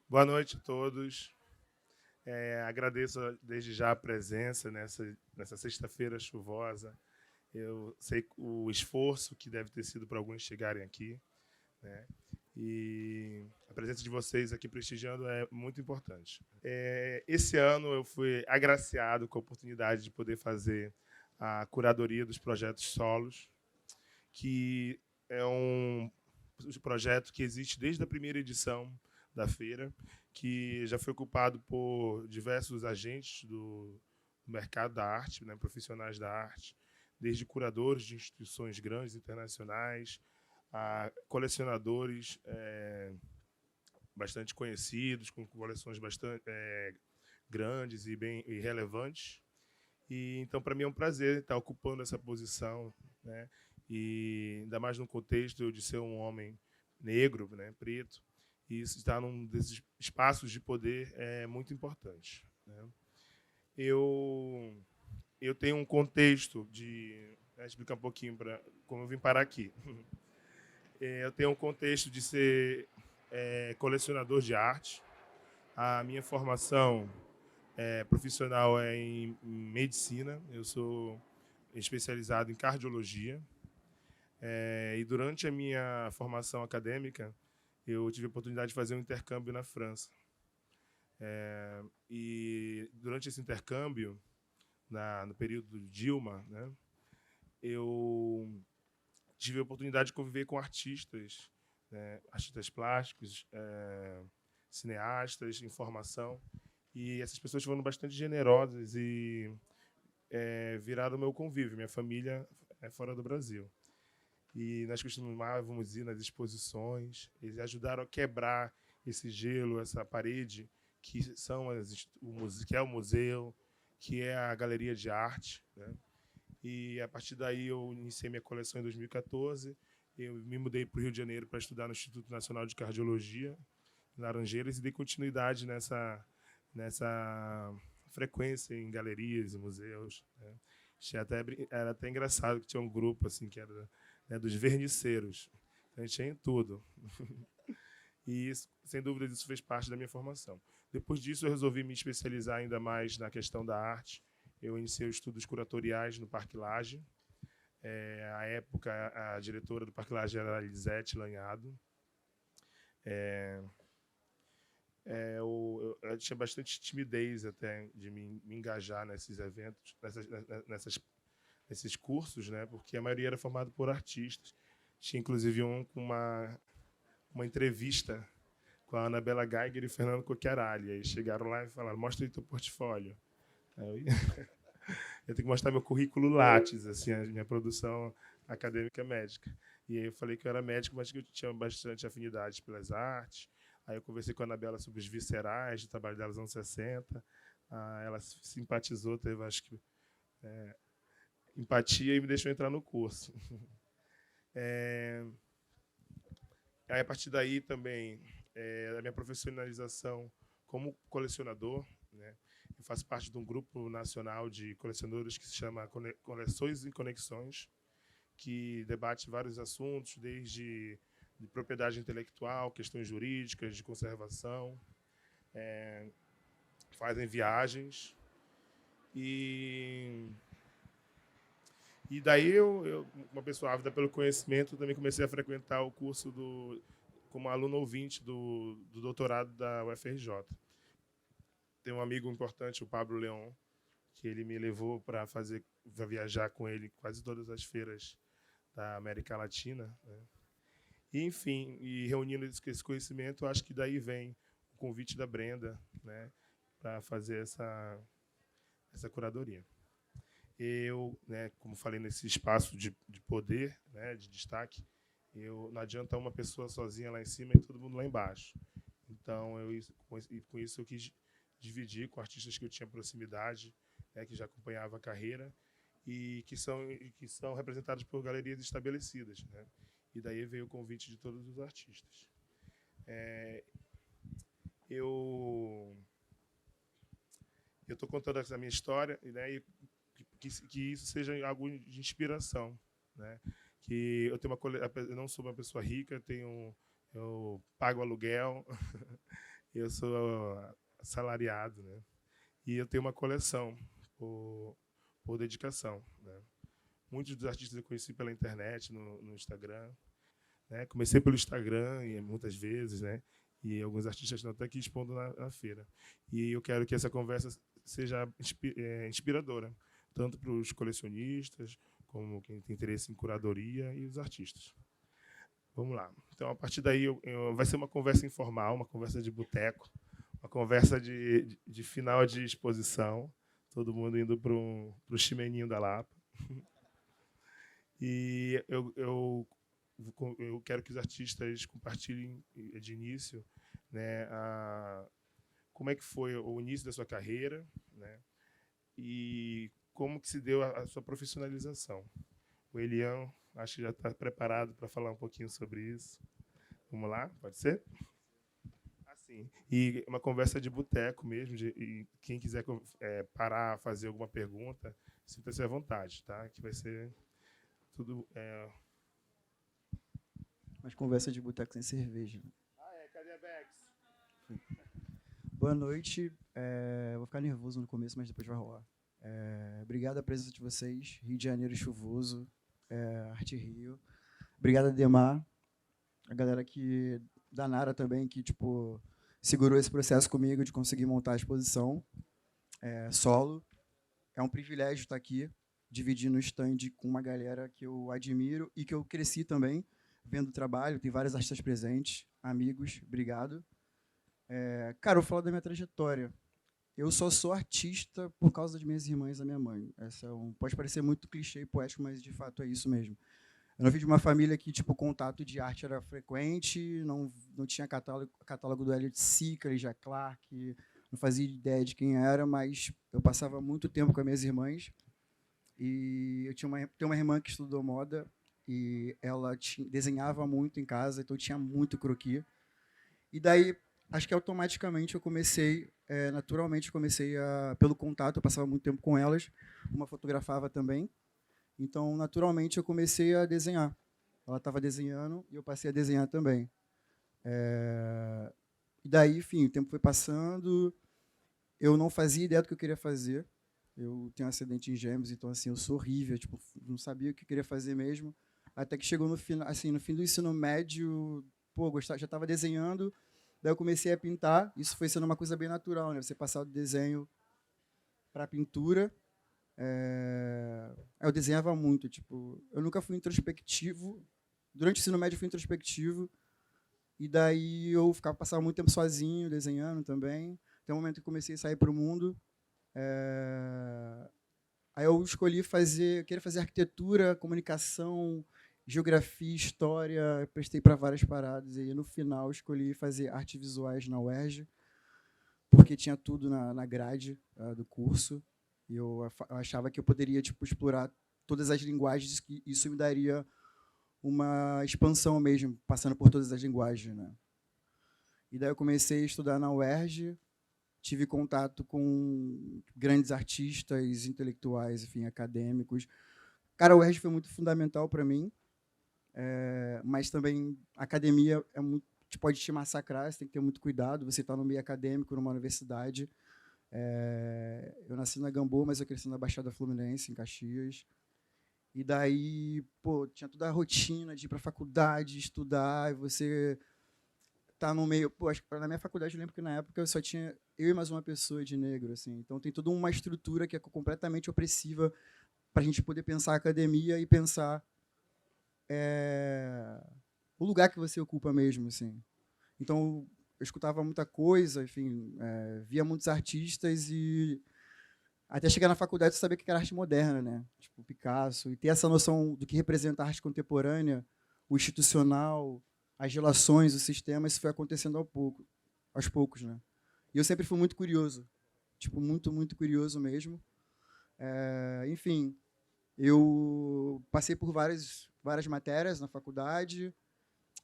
Boa noite a todos. Agradeço desde já a presença nessa sexta-feira chuvosa. Eu sei o esforço que deve ter sido para alguns chegarem aqui, né? E a presença de vocês aqui prestigiando é muito importante. Esse ano eu fui agraciado com a oportunidade de poder fazer a curadoria dos projetos solos, que é um projeto que existe desde a primeira edição da feira, que já foi ocupado por diversos agentes do mercado da arte, né, profissionais da arte, desde curadores de instituições grandes internacionais a colecionadores bastante conhecidos, com coleções bastante grandes e relevantes. E então, para mim é um prazer estar ocupando essa posição, né? E ainda mais no contexto de ser um homem negro, né, preto, e isso estar num desses espaços de poder é muito importante, né? Eu eu tenho um contexto de explicar um pouquinho para como eu vim parar aqui. Eu tenho um contexto de ser colecionador de arte. A minha formação profissional é em medicina. Eu sou especializado em cardiologia. E durante a minha formação acadêmica, eu tive a oportunidade de fazer um intercâmbio na França. E durante esse intercâmbio, no período de Dilma, né, eu tive a oportunidade de conviver com artistas, né, artistas plásticos, cineastas, informação. E essas pessoas foram bastante generosas e viraram o meu convívio. Minha família é fora do Brasil. E nós costumávamos ir nas exposições. Eles ajudaram a quebrar esse gelo, essa parede, que são que é o museu, que é a galeria de arte, né? E a partir daí eu iniciei minha coleção em 2014. Eu me mudei para o Rio de Janeiro para estudar no Instituto Nacional de Cardiologia, em Laranjeiras, e dei continuidade nessa frequência em galerias e museus, né? Era até engraçado que tinha um grupo assim que era, né, dos verniceiros. A gente tinha em tudo. E, isso, sem dúvida, isso fez parte da minha formação. Depois disso, eu resolvi me especializar ainda mais na questão da arte. Eu iniciei os estudos curatoriais no Parque Lage. À época, a diretora do Parque Lage era a Lisete Lanhado. Eu tinha bastante timidez até de me engajar nesses eventos, nesses cursos, né? Porque a maioria era formado por artistas. Tinha inclusive um com uma entrevista com a Anabela Geiger e o Fernando Cocchiarelli. Aí chegaram lá e falaram: mostra aí teu portfólio. Aí eu tenho que mostrar meu currículo Lattes, assim, a minha produção acadêmica médica. E aí eu falei que eu era médico, mas que eu tinha bastante afinidade pelas artes. Aí eu conversei com a Anabela sobre os viscerais, o trabalho dela nos anos 60. Ela simpatizou, teve, acho que, empatia e me deixou entrar no curso. Aí, a partir daí, também, a minha profissionalização como colecionador, né? Eu faço parte de um grupo nacional de colecionadores que se chama Coleções e Conexões, que debate vários assuntos, desde de propriedade intelectual, questões jurídicas, de conservação, fazem viagens. E, e daí, uma pessoa ávida pelo conhecimento, também comecei a frequentar o curso como aluno ouvinte do doutorado da UFRJ. Tem um amigo importante, o Pablo Leon, que ele me levou para viajar com ele quase todas as feiras da América Latina, né? E, enfim, e reunindo esse conhecimento, acho que daí vem o convite da Brenda, né, para fazer essa curadoria. Eu, né, como falei, nesse espaço de poder, né, de destaque, não adianta uma pessoa sozinha lá em cima e todo mundo lá embaixo. Então, com isso eu quis dividir com artistas que eu tinha proximidade, né, que já acompanhava a carreira e que são representados por galerias estabelecidas, né? E daí veio o convite de todos os artistas. Eu estou contando essa minha história, né, e que isso seja algo de inspiração, né? Que eu tenho eu não sou uma pessoa rica, eu pago aluguel Eu sou assalariado, né? E eu tenho uma coleção por dedicação, né? Muitos dos artistas eu conheci pela internet, no Instagram, né? Comecei pelo Instagram e muitas vezes, né? E alguns artistas estão até aqui expondo na feira. E eu quero que essa conversa seja inspiradora, tanto para os colecionistas, como quem tem interesse em curadoria e os artistas. Vamos lá. Então, a partir daí, vai ser uma conversa informal, uma conversa de boteco, uma conversa de final de exposição, todo mundo indo para o chimeninho da Lapa. E eu quero que os artistas compartilhem de início, né, como é que foi o início da sua carreira, né, e como que se deu a sua profissionalização. O Elian, acho que já está preparado para falar um pouquinho sobre isso. Vamos lá? Pode ser? Assim, e uma conversa de boteco mesmo, e quem quiser parar, fazer alguma pergunta, sinta-se à vontade, tá? Que vai ser tudo... Mas conversa de boteco sem cerveja. Cadê a Bex? Boa noite. Vou ficar nervoso no começo, mas depois vai rolar. Obrigado pela presença de vocês. Rio de Janeiro chuvoso. Arte Rio. Obrigado, Ademar. A galera da Nara também, que segurou esse processo comigo de conseguir montar a exposição solo. É um privilégio estar aqui, dividindo o stand com uma galera que eu admiro e que eu cresci também, vendo o trabalho. Tem vários artistas presentes, amigos, obrigado. Cara, eu vou falar da minha trajetória. Eu só sou artista por causa das minhas irmãs e da minha mãe. Pode parecer muito clichê e poético, mas de fato é isso mesmo. Eu não vim de uma família que o contato de arte era frequente, não tinha catálogo do Elliot Sica, Elijah Clark, não fazia ideia de quem era, mas eu passava muito tempo com as minhas irmãs. E eu tenho uma irmã que estudou moda e ela desenhava muito em casa, então eu tinha muito croquis. E daí, acho que automaticamente eu comecei, naturalmente, pelo contato, eu passava muito tempo com elas, uma fotografava também. Então, naturalmente, eu comecei a desenhar. Ela estava desenhando e eu passei a desenhar também. E daí, enfim, o tempo foi passando, eu não fazia ideia do que eu queria fazer. Eu tenho um acidente em Gêmeos, então assim, eu sou horrível, não sabia o que eu queria fazer mesmo. Até que chegou no fim, assim, no fim do ensino médio, já estava desenhando, daí eu comecei a pintar. Isso foi sendo uma coisa bem natural, né? Você passar do desenho para a pintura. Eu desenhava muito, eu nunca fui introspectivo. Durante o ensino médio eu fui introspectivo, e daí eu passava muito tempo sozinho, desenhando também. Até o momento que comecei a sair para o mundo. Aí eu escolhi queria fazer arquitetura, comunicação, geografia, história, eu prestei para várias paradas, e no final escolhi fazer artes visuais na UERJ, porque tinha tudo na grade do curso, e eu achava que eu poderia explorar todas as linguagens, que isso me daria uma expansão mesmo, passando por todas as linguagens, né? E daí eu comecei a estudar na UERJ, tive contato com grandes artistas, intelectuais, enfim, acadêmicos. Cara, a UERJ foi muito fundamental para mim, mas também a academia pode te massacrar, você tem que ter muito cuidado, você está no meio acadêmico, numa universidade. Eu nasci na Gamboa, mas eu cresci na Baixada Fluminense, em Caxias. E daí, tinha toda a rotina de ir para a faculdade, estudar, e você tá no meio... na minha faculdade, eu lembro que na época eu só tinha eu e mais uma pessoa de negro, assim. Então tem toda uma estrutura que é completamente opressiva para a gente poder pensar a academia e pensar o lugar que você ocupa mesmo, assim. Então eu escutava muita coisa, enfim, via muitos artistas, e até chegar na faculdade você sabia que era arte moderna, né? Tipo Picasso, e ter essa noção do que representa a arte contemporânea, o institucional, as relações, o sistema. Isso foi acontecendo aos poucos, né? E eu sempre fui muito curioso, muito, muito curioso mesmo. Enfim, eu passei por várias matérias na faculdade,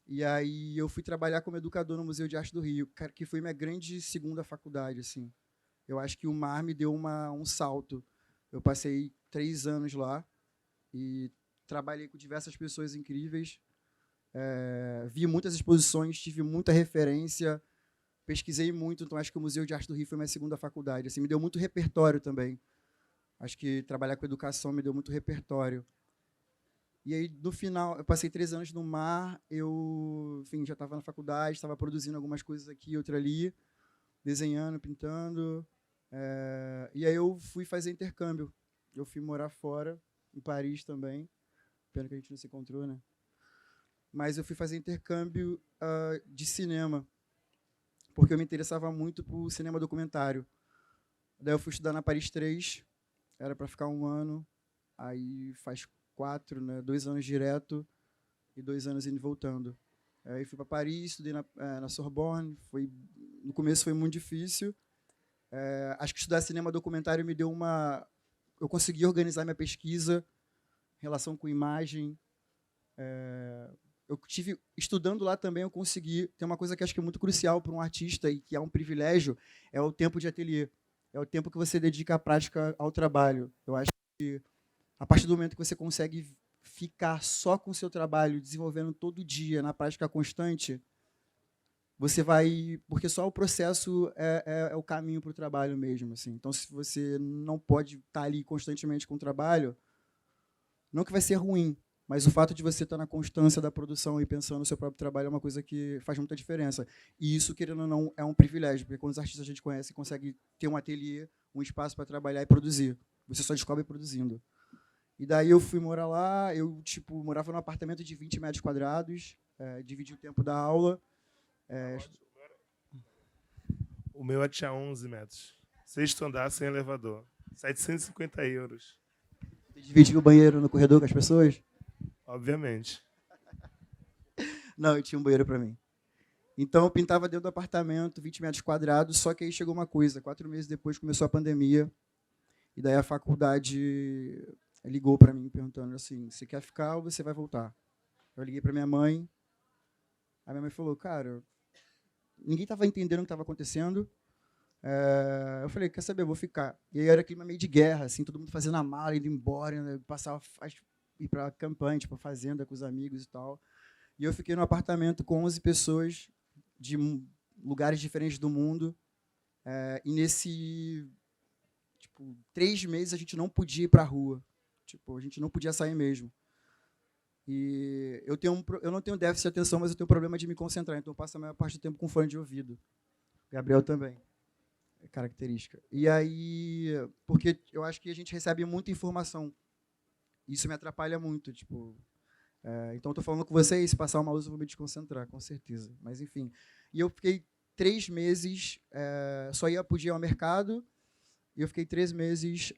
e aí eu fui trabalhar como educador no Museu de Arte do Rio, que foi minha grande segunda faculdade, assim. Eu acho que o mar me deu um salto. Eu passei 3 anos lá e trabalhei com diversas pessoas incríveis. Vi muitas exposições, tive muita referência, pesquisei muito, então acho que o Museu de Arte do Rio foi minha segunda faculdade. Assim, me deu muito repertório também. Acho que trabalhar com educação me deu muito repertório. E aí, no final, eu passei 3 anos no mar, eu, enfim, já estava na faculdade, estava produzindo algumas coisas aqui, outra ali, desenhando, pintando. E aí eu fui fazer intercâmbio. Eu fui morar fora, em Paris também. Pena que a gente não se encontrou, né? Mas eu fui fazer intercâmbio de cinema, porque eu me interessava muito por cinema documentário. Daí eu fui estudar na Paris 3, era para ficar 1 ano, aí faz 4, né? 2 anos direto e 2 anos indo e voltando. Aí fui para Paris, estudei na Sorbonne. No começo foi muito difícil. Acho que estudar cinema documentário me deu uma... Eu consegui organizar minha pesquisa, relação com imagem. Eu tive, estudando lá também, eu consegui... Tem uma coisa que acho que é muito crucial para um artista e que é um privilégio, é o tempo de ateliê. É o tempo que você dedica à prática, ao trabalho. Eu acho que a partir do momento que você consegue ficar só com o seu trabalho, desenvolvendo todo dia, na prática constante, você vai... Porque só o processo é o caminho para o trabalho mesmo. Assim. Então, se você não pode estar ali constantemente com o trabalho, não que vai ser ruim, mas o fato de você estar na constância da produção e pensando no seu próprio trabalho é uma coisa que faz muita diferença. E isso, querendo ou não, é um privilégio, porque quando os artistas a gente conhece, consegue ter um ateliê, um espaço para trabalhar e produzir. Você só descobre produzindo. E daí eu fui morar lá, eu morava num apartamento de 20 metros quadrados, dividi o tempo da aula. O meu tinha 11 metros. 6º andar sem elevador. 750 euros. Você dividia o banheiro no corredor com as pessoas? Obviamente. Não, eu tinha um banheiro para mim. Então eu pintava dentro do apartamento, 20 metros quadrados, só que aí chegou uma coisa, 4 meses depois começou a pandemia, e daí a faculdade ligou para mim perguntando assim, você quer ficar ou você vai voltar? Eu liguei para minha mãe, a minha mãe falou, cara, ninguém estava entendendo o que estava acontecendo, eu falei, quer saber, eu vou ficar. E aí era clima meio de guerra, assim, todo mundo fazendo a mala, indo embora, né, ir para campanha, para fazenda com os amigos e tal. E eu fiquei no apartamento com 11 pessoas de lugares diferentes do mundo, e nesse 3 meses a gente não podia ir para a rua. A gente não podia sair mesmo. E eu não tenho déficit de atenção, mas eu tenho problema de me concentrar, então eu passo a maior parte do tempo com fone de ouvido. Gabriel também. É característica. E aí, porque eu acho que a gente recebe muita informação. Isso me atrapalha muito. Então, estou falando com vocês, se passar uma luz eu vou me desconcentrar, com certeza. Mas, enfim. E eu fiquei 3 meses, só podia ir ao mercado, e eu fiquei 3 meses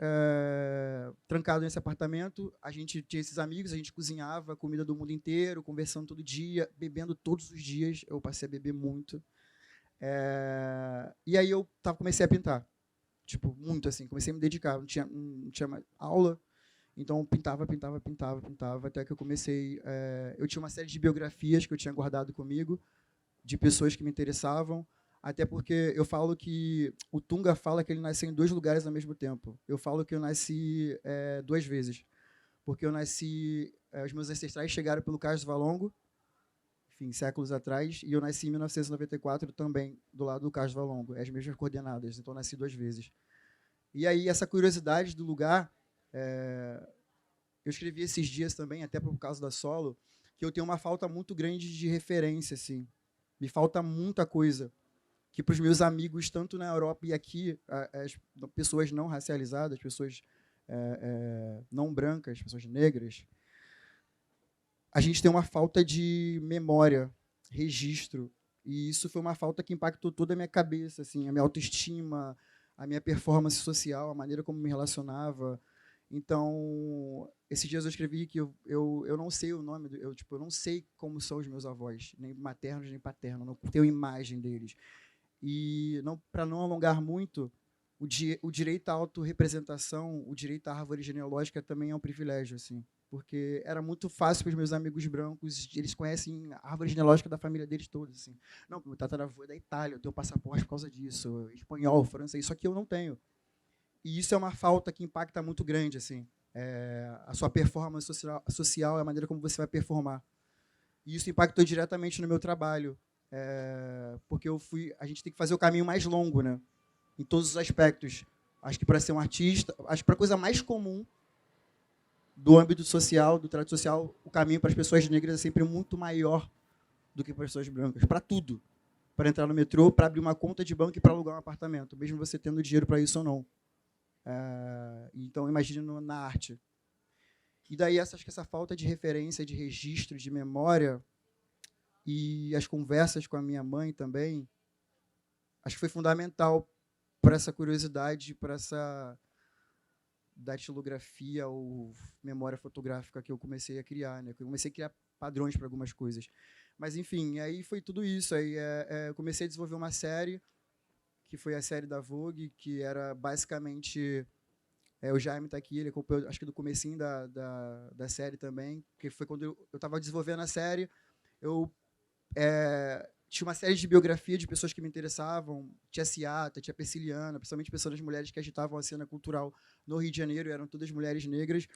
trancado nesse apartamento. A gente tinha esses amigos, a gente cozinhava comida do mundo inteiro, conversando todo dia, bebendo todos os dias. Eu passei a beber muito. E aí eu comecei a pintar. Muito assim, comecei a me dedicar. Não tinha mais aula, então pintava, até que eu comecei... eu tinha uma série de biografias que eu tinha guardado comigo, de pessoas que me interessavam, até porque eu falo que o Tunga fala que ele nasceu em 2 lugares ao mesmo tempo. Eu falo que eu nasci 2 vezes. Porque eu nasci... os meus ancestrais chegaram pelo Carlos Valongo, enfim, séculos atrás, e eu nasci em 1994 também, do lado do Carlos Valongo, as mesmas coordenadas, então eu nasci 2 vezes. E aí, essa curiosidade do lugar, eu escrevi esses dias também, até por causa da solo, que eu tenho uma falta muito grande de referência, assim. Me falta muita coisa que para os meus amigos, tanto na Europa e aqui, as pessoas não racializadas, pessoas não brancas, pessoas negras, a gente tem uma falta de memória, registro, e isso foi uma falta que impactou toda a minha cabeça, assim, a minha autoestima, a minha performance social, a maneira como me relacionava. Então, esses dias eu escrevi que eu não sei o nome, eu não sei como são os meus avós, nem maternos nem paternos, não tenho imagem deles. E para não alongar muito, o direito à autorrepresentação, o direito à árvore genealógica também é um privilégio, assim, porque era muito fácil para os meus amigos brancos, eles conhecem a árvore genealógica da família deles todos, assim. Não, meu tataravô é da Itália, eu tenho passaporte por causa disso, espanhol, francês, isso aqui eu não tenho. E isso é uma falta que impacta muito grande, assim. A sua performance social é a maneira como você vai performar. E isso impactou diretamente no meu trabalho. porque a gente tem que fazer o caminho mais longo, né? Em todos os aspectos. Acho que para ser um artista, acho que para a coisa mais comum do âmbito social, do trato social, o caminho para as pessoas negras é sempre muito maior do que para as pessoas brancas. Para tudo. Para entrar no metrô, para abrir uma conta de banco e para alugar um apartamento, mesmo você tendo dinheiro para isso ou não. Então, imagine na arte. E daí, acho que essa falta de referência, de registro, de memória, e as conversas com a minha mãe também, acho que foi fundamental para essa curiosidade, para essa datilografia ou memória fotográfica que eu comecei a criar, né? Eu comecei a criar padrões para algumas coisas. Mas, enfim, aí foi tudo isso. Aí eu comecei a desenvolver uma série, que foi a série da Vogue, que era basicamente... o Jaime está aqui, ele acompanhou, acho que do comecinho da série também, que foi quando eu estava desenvolvendo a série, eu tinha uma série de biografia de pessoas que me interessavam, tia Ciata, tia Persiliana, principalmente pessoas mulheres que agitavam a cena cultural no Rio de Janeiro, eram todas mulheres negras,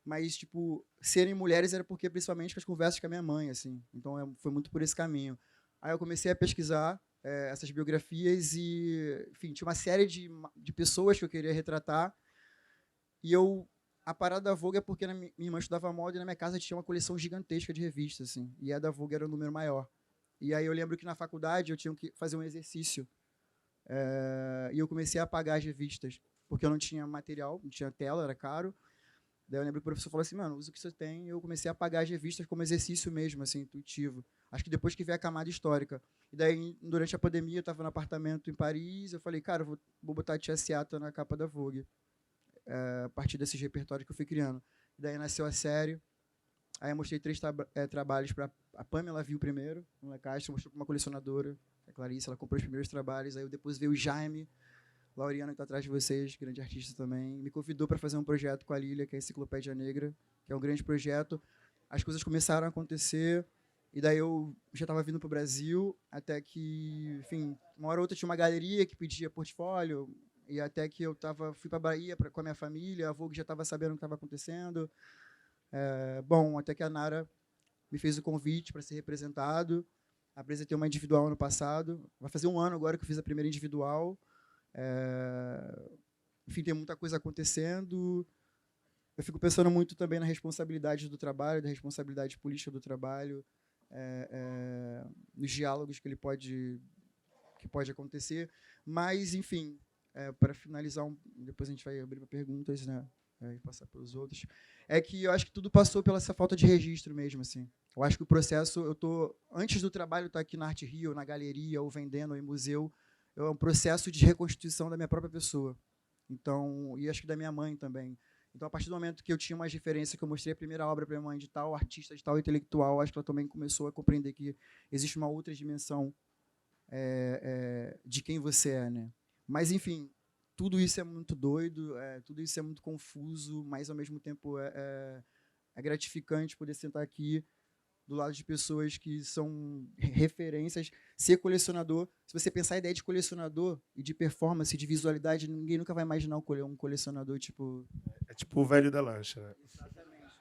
mas, tipo, serem mulheres era porque, principalmente, com as conversas com a minha mãe, assim. Então, foi muito por esse caminho. Aí eu comecei a pesquisar essas biografias e, enfim, tinha uma série de pessoas que eu queria retratar. E a parada da Vogue é porque minha irmã estudava moda e na minha casa tinha uma coleção gigantesca de revistas, assim, e a da Vogue era o número maior. E aí eu lembro que na faculdade eu tinha que fazer um exercício. E eu comecei a apagar as revistas, porque eu não tinha material, não tinha tela, era caro. Daí eu lembro que o professor falou assim, mano, usa o que você tem. E eu comecei a apagar as revistas como exercício mesmo, assim, intuitivo. Acho que depois que veio a camada histórica. E daí, durante a pandemia, eu estava no apartamento em Paris, eu falei, cara, vou botar a tia Ciata na capa da Vogue, a partir desses repertórios que eu fui criando. E daí nasceu a série. Aí eu mostrei 3 trabalhos para a Pamela, viu primeiro, no Castro, mostrou para uma colecionadora, a Clarice, ela comprou os primeiros trabalhos. Aí depois veio o Jaime, Laureano, que está atrás de vocês, grande artista também, me convidou para fazer um projeto com a Lília, que é a Enciclopédia Negra, que é um grande projeto. As coisas começaram a acontecer, e daí eu já estava vindo para o Brasil, até que, enfim, uma hora ou outra tinha uma galeria que pedia portfólio, e até que eu fui para a Bahia com a minha família, a Vogue já estava sabendo o que estava acontecendo. Bom, até que a Nara me fez o convite para ser representado. Apresentei uma individual ano passado. Vai fazer um ano agora que eu fiz a primeira individual. Enfim, tem muita coisa acontecendo. Eu fico pensando muito também na responsabilidade do trabalho, da responsabilidade política do trabalho, nos diálogos que pode acontecer. Mas, enfim, para finalizar, depois a gente vai abrir para perguntas, né? E passar pelos outros, é que eu acho que tudo passou pela essa falta de registro mesmo, assim. Eu acho que o processo, antes do trabalho estar aqui na Arte Rio, na galeria, ou vendendo, ou em museu, é um processo de reconstituição da minha própria pessoa. Então, e acho que da minha mãe também. Então, a partir do momento que eu tinha mais referência, que eu mostrei a primeira obra para minha mãe de tal artista, de tal intelectual, acho que ela também começou a compreender que existe uma outra dimensão de quem você é, né? Mas, enfim, tudo isso é muito doido, tudo isso é muito confuso, mas, ao mesmo tempo, é gratificante poder sentar aqui do lado de pessoas que são referências. Ser colecionador, se você pensar a ideia de colecionador e de performance, de visualidade, ninguém nunca vai imaginar um colecionador tipo... É tipo o velho da lancha, né? Exatamente.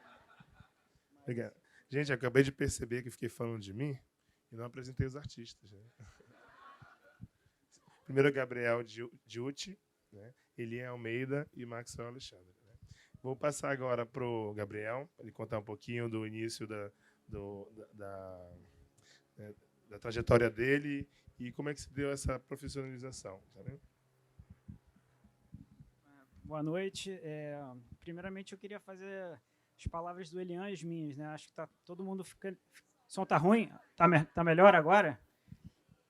Obrigado. Gente, acabei de perceber que fiquei falando de mim e não apresentei os artistas. Né? Primeiro, Gabriel Diuti, né? Eliane Almeida e Maxwell Alexandre. Né? Vou passar agora para o Gabriel, para ele contar um pouquinho do início da trajetória dele e como é que se deu essa profissionalização. Tá vendo? Boa noite. Primeiramente, eu queria fazer as palavras do Eliane as minhas. Né? Acho que tá todo mundo ficando... O som está ruim? Tá melhor agora?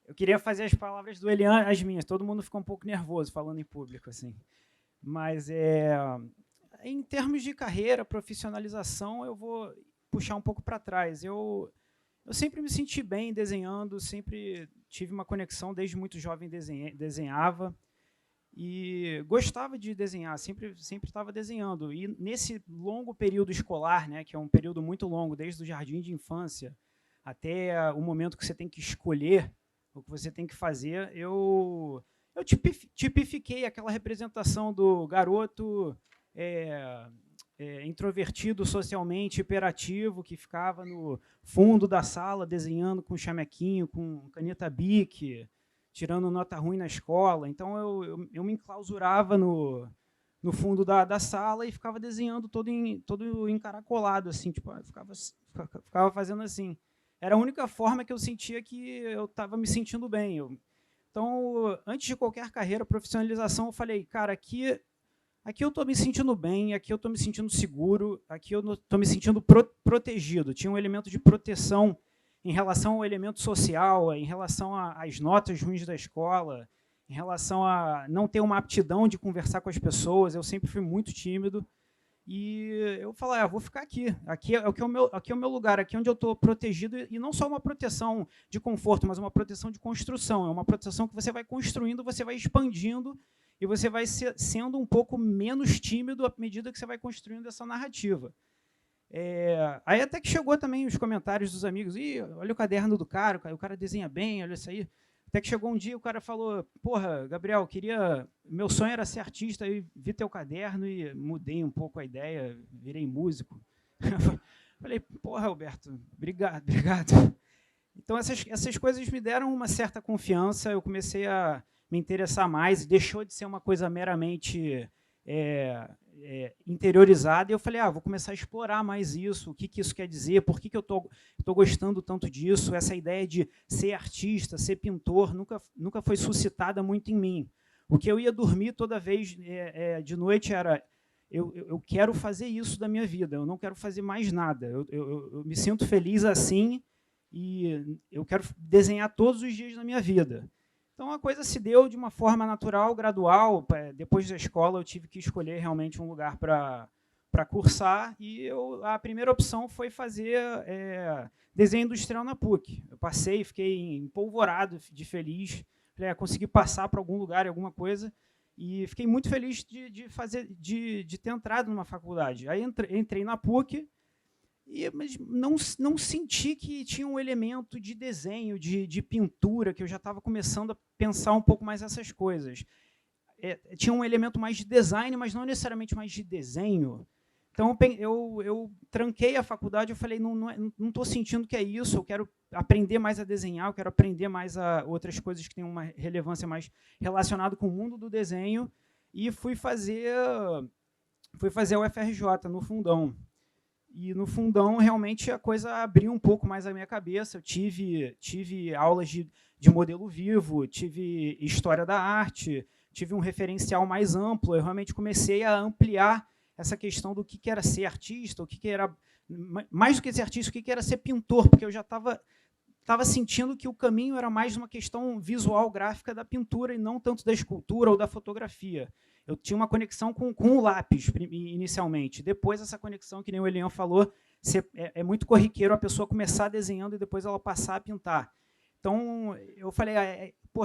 Eu queria fazer as palavras do Eliane as minhas. Todo mundo ficou um pouco nervoso falando em público, assim. Mas, em termos de carreira, profissionalização, eu vou puxar um pouco para trás. Eu sempre me senti bem desenhando, sempre tive uma conexão, desde muito jovem desenhava e gostava de desenhar, sempre estava desenhando. E nesse longo período escolar, né, que é um período muito longo, desde o jardim de infância até o momento que você tem que escolher o que você tem que fazer, eu tipifiquei aquela representação do garoto introvertido socialmente, hiperativo, que ficava no fundo da sala desenhando com chamequinho, com caneta Bic, tirando nota ruim na escola. Então, eu me enclausurava no fundo da sala e ficava desenhando todo encaracolado, assim, tipo, ficava fazendo assim. Era a única forma que eu sentia que eu estava me sentindo bem. Então, antes de qualquer carreira, profissionalização, eu falei, cara, aqui eu estou me sentindo bem, aqui eu estou me sentindo seguro, aqui eu estou me sentindo protegido. Tinha um elemento de proteção em relação ao elemento social, em relação às notas ruins da escola, em relação a não ter uma aptidão de conversar com as pessoas. Eu sempre fui muito tímido. E eu falei, vou ficar aqui. Aqui é o meu lugar, aqui é onde eu estou protegido. E não só uma proteção de conforto, mas uma proteção de construção. É uma proteção que você vai construindo, você vai expandindo, e você vai sendo um pouco menos tímido à medida que você vai construindo essa narrativa. Aí até que chegou também os comentários dos amigos. Olha o caderno do cara, o cara desenha bem, olha isso aí. Até que chegou um dia, o cara falou, porra, Gabriel, meu sonho era ser artista, aí vi teu caderno e mudei um pouco a ideia, virei músico. Falei, porra, Alberto, obrigado. Então, essas coisas me deram uma certa confiança, eu comecei a me interessar mais, deixou de ser uma coisa meramente interiorizada, e eu falei, vou começar a explorar mais isso, o que isso quer dizer, por que eu estou gostando tanto disso, essa ideia de ser artista, ser pintor, nunca foi suscitada muito em mim. O que eu ia dormir toda vez de noite era, eu quero fazer isso da minha vida, eu não quero fazer mais nada, eu me sinto feliz assim, e eu quero desenhar todos os dias da minha vida. Então, a coisa se deu de uma forma natural, gradual. Depois da escola, eu tive que escolher realmente um lugar para cursar, e a primeira opção foi fazer desenho industrial na PUC. Eu passei, fiquei empolvorado, de feliz, consegui passar para algum lugar, alguma coisa, e fiquei muito feliz de ter entrado numa faculdade. Aí entrei na PUC, mas não senti que tinha um elemento de desenho, de pintura, que eu já estava começando a pensar um pouco mais essas coisas. Tinha um elemento mais de design, mas não necessariamente mais de desenho. Então, eu tranquei a faculdade, eu falei, não estou sentindo que é isso, eu quero aprender mais a desenhar, eu quero aprender mais outras coisas que têm uma relevância mais relacionada com o mundo do desenho, e fui fazer a UFRJ, no Fundão. E no Fundão, realmente, a coisa abriu um pouco mais a minha cabeça. Eu tive aulas de modelo vivo, tive história da arte, tive um referencial mais amplo. Eu realmente comecei a ampliar essa questão do que era ser artista, o que era, mais do que ser artista, o que era ser pintor, porque eu já estava sentindo que o caminho era mais uma questão visual, gráfica da pintura, e não tanto da escultura ou da fotografia. Eu tinha uma conexão com o lápis, inicialmente. Depois, essa conexão, que nem o Elian falou, é muito corriqueiro a pessoa começar desenhando e depois ela passar a pintar. Então, eu falei,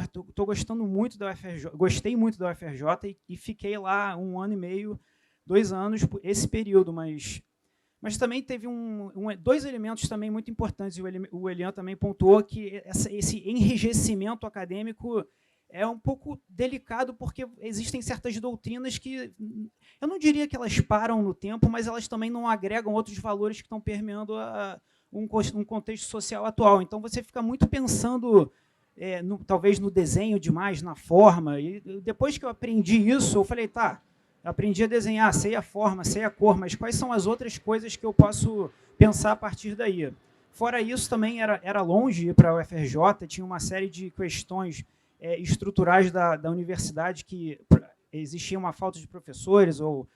estou gostando muito da UFRJ, gostei muito da UFRJ e fiquei lá 1 ano e meio, 2 anos, esse período, mas também teve dois elementos também muito importantes, e o Elian também pontuou que esse enrijecimento acadêmico é um pouco delicado, porque existem certas doutrinas que, eu não diria que elas param no tempo, mas elas também não agregam outros valores que estão permeando um contexto social atual. Então, você fica muito pensando, talvez, no desenho demais, na forma. E depois que eu aprendi isso, eu falei, aprendi a desenhar, sei a forma, sei a cor, mas quais são as outras coisas que eu posso pensar a partir daí? Fora isso, também era longe ir para a UFRJ, tinha uma série de questões estruturais da universidade, que existia uma falta de professores, ou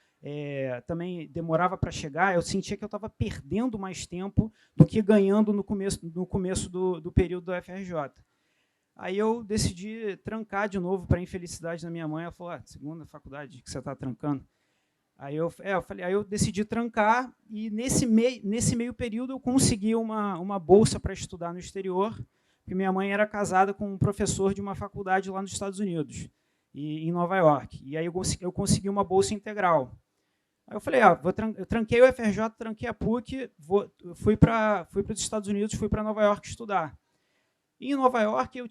também demorava para chegar. Eu sentia que eu estava perdendo mais tempo do que ganhando no começo do período da UFRJ. Aí eu decidi trancar de novo, para a infelicidade da minha mãe. Ela falou, segunda faculdade que você está trancando. Aí eu falei, aí eu decidi trancar, e nesse meio período eu consegui uma bolsa para estudar no exterior, porque minha mãe era casada com um professor de uma faculdade lá nos Estados Unidos, em Nova York. E aí eu consegui uma bolsa integral. Aí eu falei, eu tranquei o UFRJ, tranquei a PUC, fui para os Estados Unidos, fui para Nova York estudar. E em Nova York eu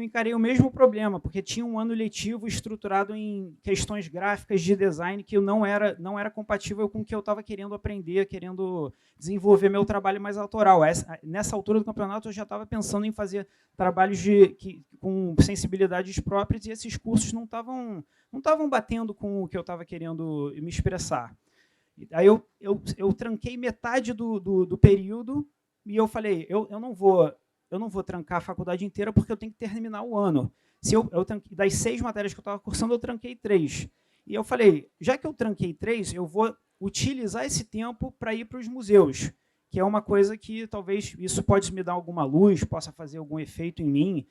encarei o mesmo problema, porque tinha um ano letivo estruturado em questões gráficas de design que não era compatível com o que eu estava querendo aprender, querendo desenvolver meu trabalho mais autoral. Nessa altura do campeonato eu já estava pensando em fazer trabalhos com sensibilidades próprias, e esses cursos não estavam batendo com o que eu estava querendo me expressar. Aí eu tranquei metade do período e eu falei, eu não vou trancar a faculdade inteira porque eu tenho que terminar o ano. Das 6 matérias que eu estava cursando, eu tranquei 3. E eu falei, já que eu tranquei 3, eu vou utilizar esse tempo para ir para os museus, que é uma coisa que talvez isso pode me dar alguma luz, possa fazer algum efeito em mim.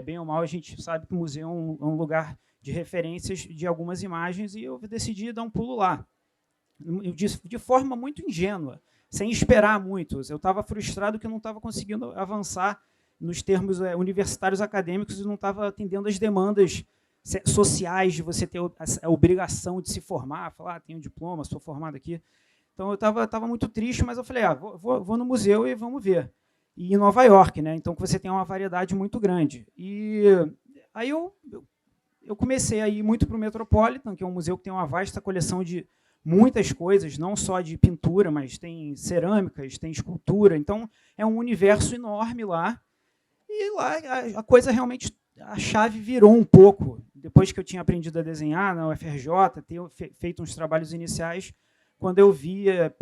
Bem ou mal, a gente sabe que o museu é um lugar de referências de algumas imagens, e eu decidi dar um pulo lá, de forma muito ingênua, sem esperar muito. Eu estava frustrado que eu não estava conseguindo avançar nos termos universitários acadêmicos e não estava atendendo as demandas sociais de você ter a obrigação de se formar, falar, tenho um diploma, sou formado aqui. Então eu estava muito triste, mas eu falei, vou no museu e vamos ver. E em Nova York, né? Então você tem uma variedade muito grande. E aí eu comecei a ir muito para o Metropolitan, que é um museu que tem uma vasta coleção de muitas coisas, não só de pintura, mas tem cerâmicas, tem escultura. Então, é um universo enorme lá. E lá a coisa realmente, a chave virou um pouco. Depois que eu tinha aprendido a desenhar na UFRJ, ter feito uns trabalhos iniciais, quando eu via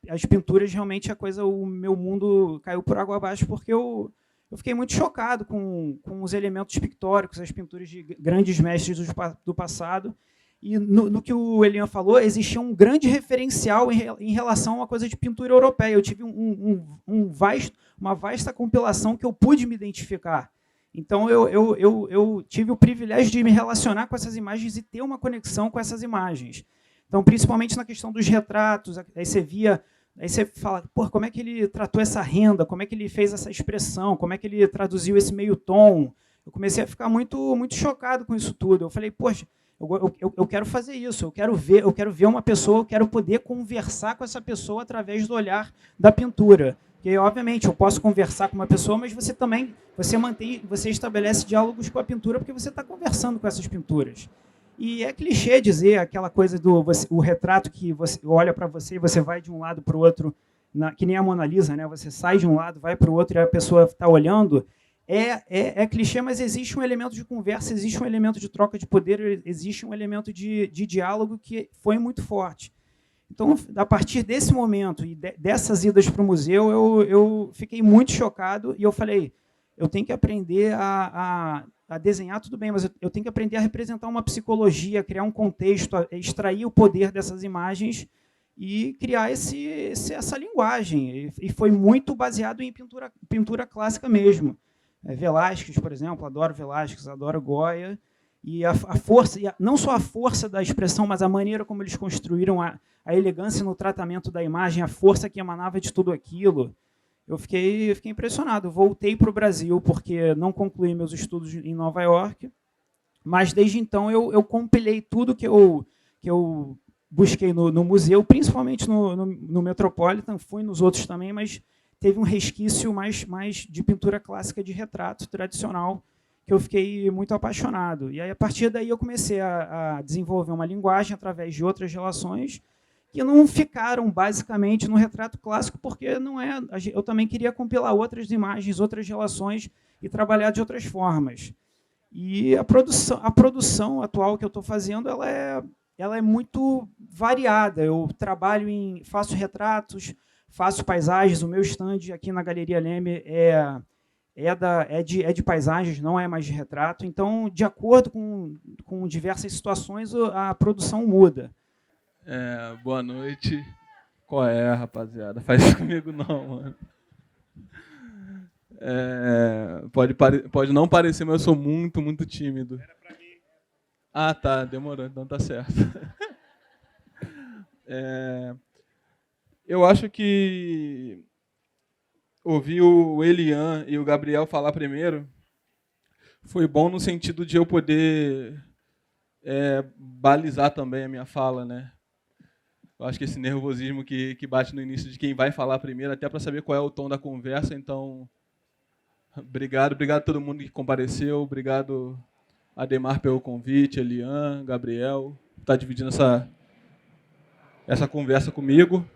as pinturas, realmente o meu mundo caiu por água abaixo, porque eu fiquei muito chocado com os elementos pictóricos, as pinturas de grandes mestres do passado. E no que o Elian falou, existia um grande referencial em relação a uma coisa de pintura europeia. Eu tive uma vasta compilação que eu pude me identificar. Então, eu tive o privilégio de me relacionar com essas imagens e ter uma conexão com essas imagens. Então, principalmente na questão dos retratos, aí você fala, como é que ele tratou essa renda, como é que ele fez essa expressão, como é que ele traduziu esse meio tom. Eu comecei a ficar muito, muito chocado com isso tudo. Eu falei, poxa, eu quero fazer isso, eu quero ver uma pessoa, eu quero poder conversar com essa pessoa através do olhar da pintura. Porque, obviamente, eu posso conversar com uma pessoa, mas você estabelece diálogos com a pintura porque você está conversando com essas pinturas. E é clichê dizer aquela coisa o retrato que você olha para você e você vai de um lado para o outro, que nem a Mona Lisa, né? Você sai de um lado, vai para o outro e a pessoa está olhando. É clichê, mas existe um elemento de conversa, existe um elemento de troca de poder, existe um elemento de diálogo que foi muito forte. Então, a partir desse momento e dessas idas para o museu, eu fiquei muito chocado e eu falei, eu tenho que aprender a desenhar, tudo bem, mas eu tenho que aprender a representar uma psicologia, criar um contexto, extrair o poder dessas imagens e criar essa linguagem. E foi muito baseado em pintura clássica mesmo. Velázquez, por exemplo, adoro Velázquez, adoro Goya, e a força, não só a força da expressão, mas a maneira como eles construíram a elegância no tratamento da imagem, a força que emanava de tudo aquilo. Eu fiquei impressionado. Voltei para o Brasil, porque não concluí meus estudos em Nova York, mas desde então eu compilei tudo que eu busquei no museu, principalmente no Metropolitan, fui nos outros também, mas teve um resquício mais de pintura clássica de retrato tradicional, que eu fiquei muito apaixonado. E aí, a partir daí, eu comecei a desenvolver uma linguagem através de outras relações que não ficaram, basicamente, no retrato clássico, porque não é. Eu também queria compilar outras imagens, outras relações e trabalhar de outras formas. E a produção atual que eu estou fazendo, ela é muito variada. Eu faço retratos, faço paisagens. O meu stand aqui na Galeria Leme é de paisagens, não é mais de retrato. Então, de acordo com diversas situações, a produção muda. Boa noite. Qual é, rapaziada? Faz isso comigo não, mano. Pode não parecer, mas eu sou muito, muito tímido. Era pra mim. Ah, tá. Demorou, então tá certo. Eu acho que ouvir o Elian e o Gabriel falar primeiro foi bom no sentido de eu poder balizar também a minha fala, né? Eu acho que esse nervosismo que bate no início de quem vai falar primeiro, até para saber qual é o tom da conversa, então Obrigado a todo mundo que compareceu. Obrigado, Ademar, pelo convite, Elian, Gabriel, está dividindo essa conversa comigo.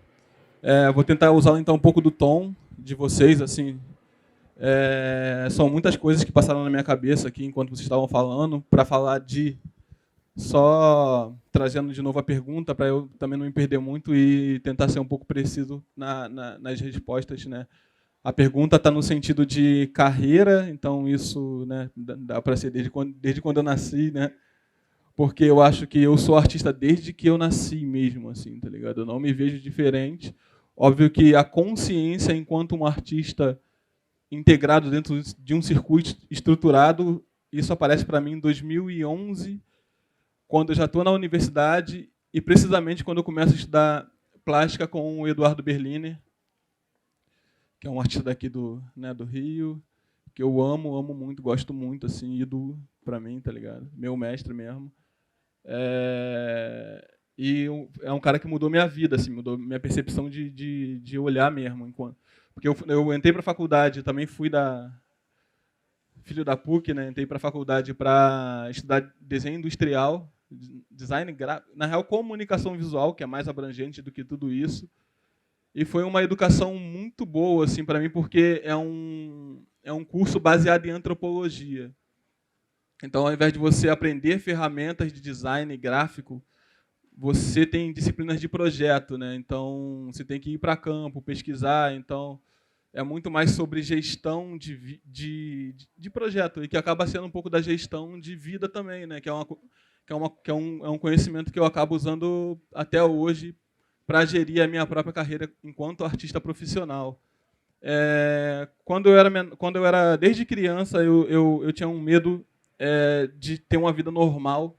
Vou tentar usar então um pouco do tom de vocês, assim. São muitas coisas que passaram na minha cabeça aqui enquanto vocês estavam falando, para falar só trazendo de novo a pergunta, para eu também não me perder muito e tentar ser um pouco preciso nas respostas, né? A pergunta está no sentido de carreira, então isso, né, dá para ser desde quando eu nasci, né? Porque eu acho que eu sou artista desde que eu nasci mesmo, assim, tá ligado? Eu não me vejo diferente. Óbvio que a consciência enquanto um artista integrado dentro de um circuito estruturado, isso aparece para mim em 2011, quando eu já estou na universidade e precisamente quando eu começo a estudar plástica com o Eduardo Berliner, que é um artista daqui do Rio, que eu amo muito, gosto muito, assim, ídolo para mim, tá ligado? Meu mestre mesmo. E é um cara que mudou minha vida, assim, mudou minha percepção de olhar mesmo. Porque eu entrei para a faculdade, também filho da PUC, né? Entrei para a faculdade para estudar desenho industrial, design gráfico, na real comunicação visual, que é mais abrangente do que tudo isso. E foi uma educação muito boa, assim, para mim, porque é um curso baseado em antropologia. Então, ao invés de você aprender ferramentas de design gráfico, você tem disciplinas de projeto, né? Então, você tem que ir para campo, pesquisar. Então, é muito mais sobre gestão de projeto, e que acaba sendo um pouco da gestão de vida também, né? Que é um conhecimento que eu acabo usando até hoje para gerir a minha própria carreira enquanto artista profissional. Quando eu era desde criança, eu tinha um medo de ter uma vida normal,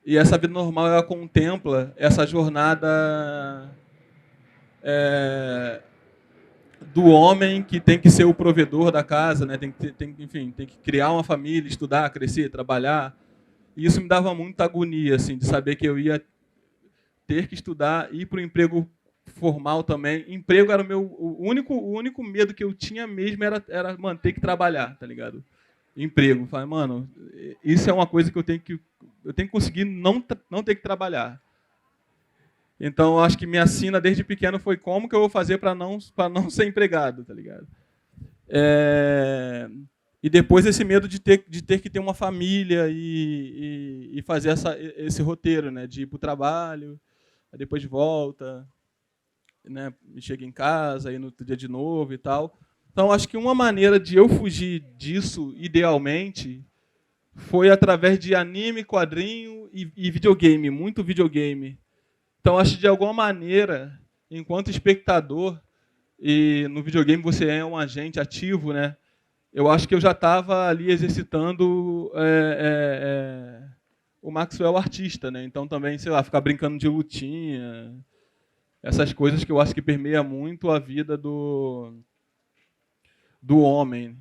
e essa vida normal ela contempla essa jornada do homem que tem que ser o provedor da casa, né? Enfim, tem que criar uma família, estudar, crescer, trabalhar. E isso me dava muita agonia, assim, de saber que eu ia ter que estudar, ir para o emprego formal também. Emprego era o único medo que eu tinha mesmo, era manter que trabalhar, tá ligado? Emprego. Falei, mano, isso é uma coisa que eu tenho que conseguir não ter que trabalhar. Então, acho que minha sina desde pequeno foi como que eu vou fazer para não ser empregado, tá ligado? E depois esse medo de ter que ter uma família e fazer esse roteiro, né? De ir para o trabalho, depois volta, né? Chega em casa, aí no outro dia de novo e tal. Então, acho que uma maneira de eu fugir disso, idealmente, foi através de anime, quadrinho e videogame, muito videogame. Então, acho que, de alguma maneira, enquanto espectador, e no videogame você é um agente ativo, né? Eu acho que eu já estava ali exercitando o Maxwell artista, né? Então, também, sei lá, ficar brincando de lutinha, essas coisas que eu acho que permeia muito a vida do homem.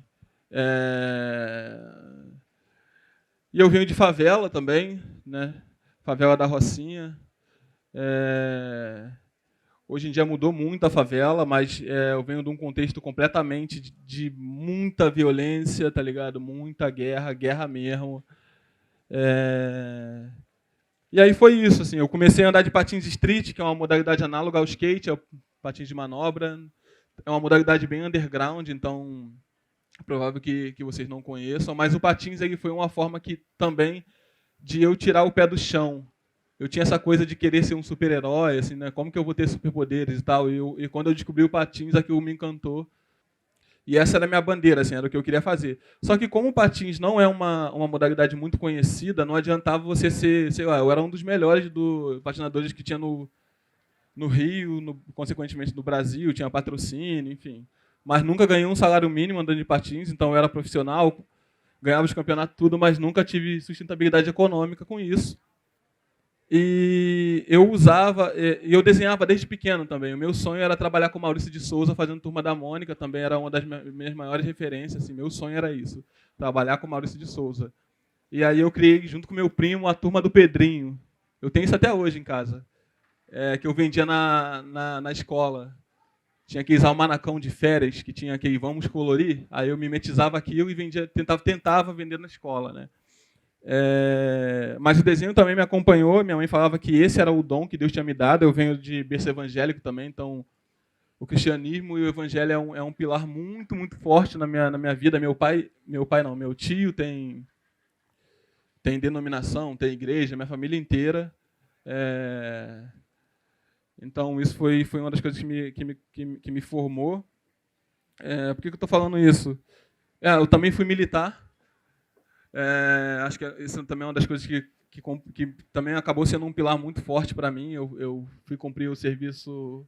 E eu venho de favela também, né? Favela da Rocinha. Hoje em dia mudou muito a favela, mas eu venho de um contexto completamente de muita violência, tá ligado? Muita guerra mesmo. E aí foi isso, assim, eu comecei a andar de patins street, que é uma modalidade análoga ao skate, é o patins de manobra. É uma modalidade bem underground, então é provável que vocês não conheçam, mas o patins ele foi uma forma que também de eu tirar o pé do chão. Eu tinha essa coisa de querer ser um super-herói, assim, né? Como que eu vou ter superpoderes e tal? E quando eu descobri o patins, aquilo me encantou. E essa era a minha bandeira, assim, era o que eu queria fazer. Só que como o patins não é uma modalidade muito conhecida, não adiantava você ser, sei lá, eu era um dos melhores patinadores que tinha no Rio, consequentemente no Brasil, tinha patrocínio, enfim. Mas nunca ganhei um salário mínimo andando de patins, então eu era profissional, ganhava os campeonatos tudo, mas nunca tive sustentabilidade econômica com isso. E eu desenhava desde pequeno também. O meu sonho era trabalhar com Maurício de Souza, fazendo Turma da Mônica, também era uma das minhas maiores referências. Assim, meu sonho era isso, trabalhar com Maurício de Souza. E aí eu criei, junto com meu primo, a Turma do Pedrinho. Eu tenho isso até hoje em casa, que eu vendia na escola. tinha aqueles almanacão de férias que tinha aquele vamos colorir, aí eu mimetizava aquilo e vendia, tentava vender na escola, né? Mas o desenho também me acompanhou. Minha mãe falava que esse era o dom que Deus tinha me dado. Eu venho de berço evangélico também, então o cristianismo e o evangelho é um pilar muito, muito forte na minha vida. Meu tio tem denominação, tem igreja, minha família inteira. Então isso foi uma das coisas que me formou. Por que eu estou falando isso? Eu também fui militar. Acho que isso também é uma das coisas que também acabou sendo um pilar muito forte para mim. Eu fui cumprir o serviço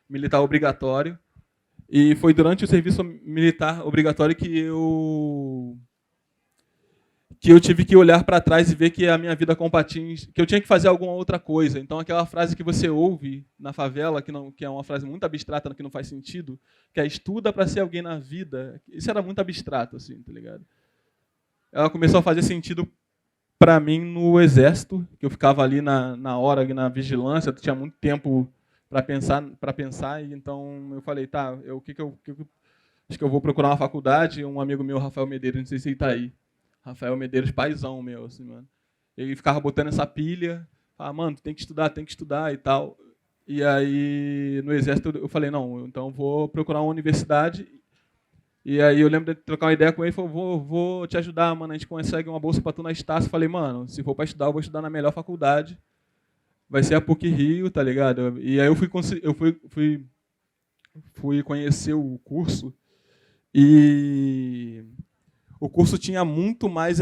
militar obrigatório, e foi durante o serviço militar obrigatório que eu tive que olhar para trás e ver que a minha vida com patins, que eu tinha que fazer alguma outra coisa. Então aquela frase que você ouve na favela, que é uma frase muito abstrata, que não faz sentido, que é estuda para ser alguém na vida, isso era muito abstrato, assim, tá ligado? Ela começou a fazer sentido para mim no exército, que eu ficava ali na hora, na vigilância, tinha muito tempo para pensar, e então eu falei, tá, acho que eu vou procurar uma faculdade. Um amigo meu, Rafael Medeiros, não sei se ele está aí, Rafael Medeiros, paizão meu, assim, mano. Ele ficava botando essa pilha, mano, tu tem que estudar e tal. E aí, no exército, eu falei, não, então eu vou procurar uma universidade. E aí eu lembro de trocar uma ideia com ele, ele falou, vou te ajudar, mano, a gente consegue uma bolsa para tu na Estácio. Eu falei, mano, se for para estudar, eu vou estudar na melhor faculdade. Vai ser a PUC-Rio, tá ligado? E aí eu fui conhecer o curso, e o curso era muito mais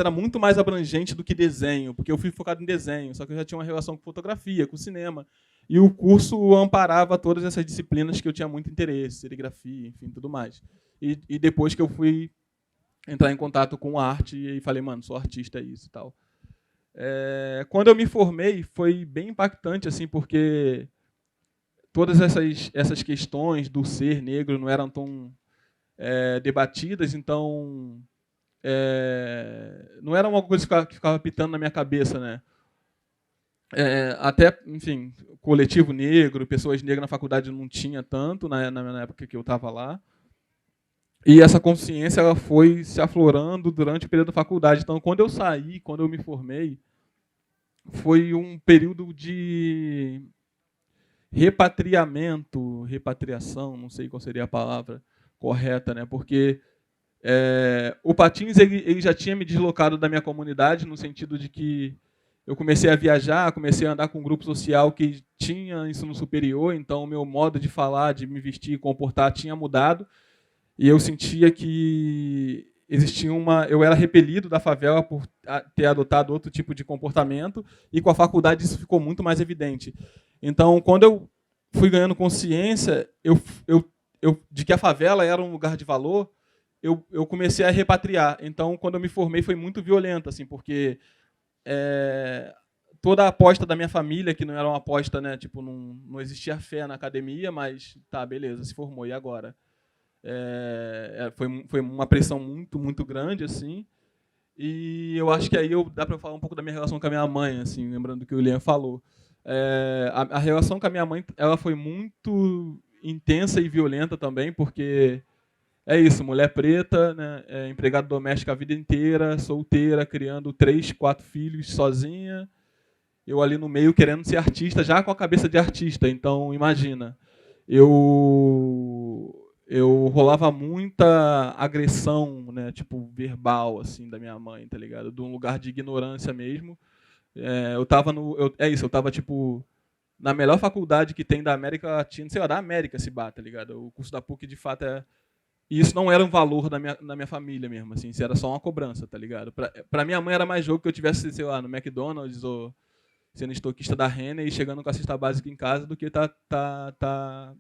abrangente do que desenho, porque eu fui focado em desenho, só que eu já tinha uma relação com fotografia, com cinema, e o curso amparava todas essas disciplinas que eu tinha muito interesse, serigrafia, enfim, tudo mais. E depois que eu fui entrar em contato com a arte, e falei, mano, sou artista, é isso e tal. Quando eu me formei, foi bem impactante, assim, porque todas essas questões do ser negro não eram tão debatidas, então não era uma coisa que ficava pitando na minha cabeça, né? Até, enfim, coletivo negro, pessoas negras na faculdade não tinha tanto na época que eu estava lá. E essa consciência ela foi se aflorando durante o período da faculdade. Então, quando eu saí, quando eu me formei, foi um período de repatriação, não sei qual seria a palavra correta, né? Porque o patins ele já tinha me deslocado da minha comunidade, no sentido de que eu comecei a viajar, comecei a andar com um grupo social que tinha ensino superior, então o meu modo de falar, de me vestir e comportar tinha mudado, e eu sentia que existia eu era repelido da favela por ter adotado outro tipo de comportamento, e com a faculdade isso ficou muito mais evidente. Então, quando eu fui ganhando consciência de que a favela era um lugar de valor, eu comecei a repatriar. Então, quando eu me formei, foi muito violento, assim, porque toda a aposta da minha família, que não era uma aposta, né, tipo, não existia fé na academia, mas tá, beleza, se formou, e agora? Foi uma pressão muito, muito grande, assim, e eu acho que aí dá para falar um pouco da minha relação com a minha mãe, assim, lembrando do que o Liam falou. A relação com a minha mãe ela foi muito intensa e violenta também, porque é isso, mulher preta, né, empregada doméstica a vida inteira, solteira, criando 3, 4 filhos sozinha, eu ali no meio querendo ser artista, já com a cabeça de artista. Então, imagina, eu rolava muita agressão, né, tipo, verbal, assim, da minha mãe, tá ligado? De um lugar de ignorância mesmo. Eu tava, tipo, na melhor faculdade que tem da América Latina, sei lá, da América se bate, tá ligado? O curso da PUC, de fato, e isso não era um valor na minha família mesmo, assim, isso era só uma cobrança, tá ligado? Pra minha mãe era mais jogo que eu tivesse, sei lá, no McDonald's ou sendo estoquista da Renner e chegando com a cesta básica em casa, do que tá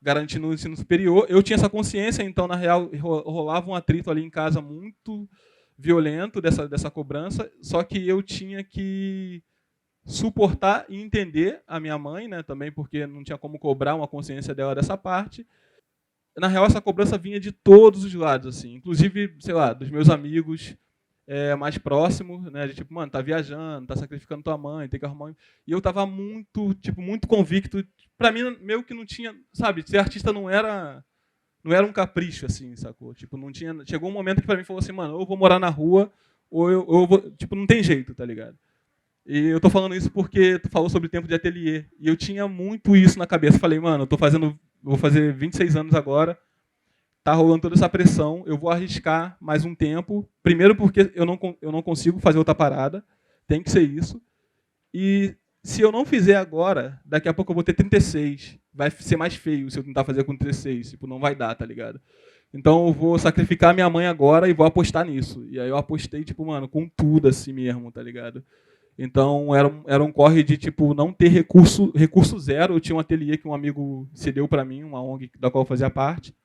garantindo o ensino superior. Eu tinha essa consciência, então, na real, rolava um atrito ali em casa muito violento dessa cobrança, só que eu tinha que suportar e entender a minha mãe, né, também, porque não tinha como cobrar uma consciência dela dessa parte. Na real, essa cobrança vinha de todos os lados, assim, inclusive, sei lá, dos meus amigos, mais próximo, né? De tipo, mano, tá viajando, tá sacrificando tua mãe, tem que arrumar um... E eu tava muito, tipo, muito convicto. Pra mim, meio que não tinha, sabe, ser artista não era um capricho, assim, sacou? Tipo, não tinha... Chegou um momento que pra mim falou assim, mano, ou eu vou morar na rua, ou eu vou... Tipo, não tem jeito, tá ligado? E eu tô falando isso porque tu falou sobre tempo de ateliê. E eu tinha muito isso na cabeça. Falei, mano, vou fazer 26 anos agora, tá rolando toda essa pressão, eu vou arriscar mais um tempo. Primeiro porque eu não consigo fazer outra parada, tem que ser isso. E se eu não fizer agora, daqui a pouco eu vou ter 36. Vai ser mais feio se eu tentar fazer com 36. Tipo, não vai dar, tá ligado? Então eu vou sacrificar minha mãe agora e vou apostar nisso. E aí eu apostei, tipo, mano, com tudo assim mesmo, tá ligado? Então era um corre de tipo não ter recurso zero. Eu tinha um ateliê que um amigo cedeu para mim, uma ONG da qual eu fazia parte.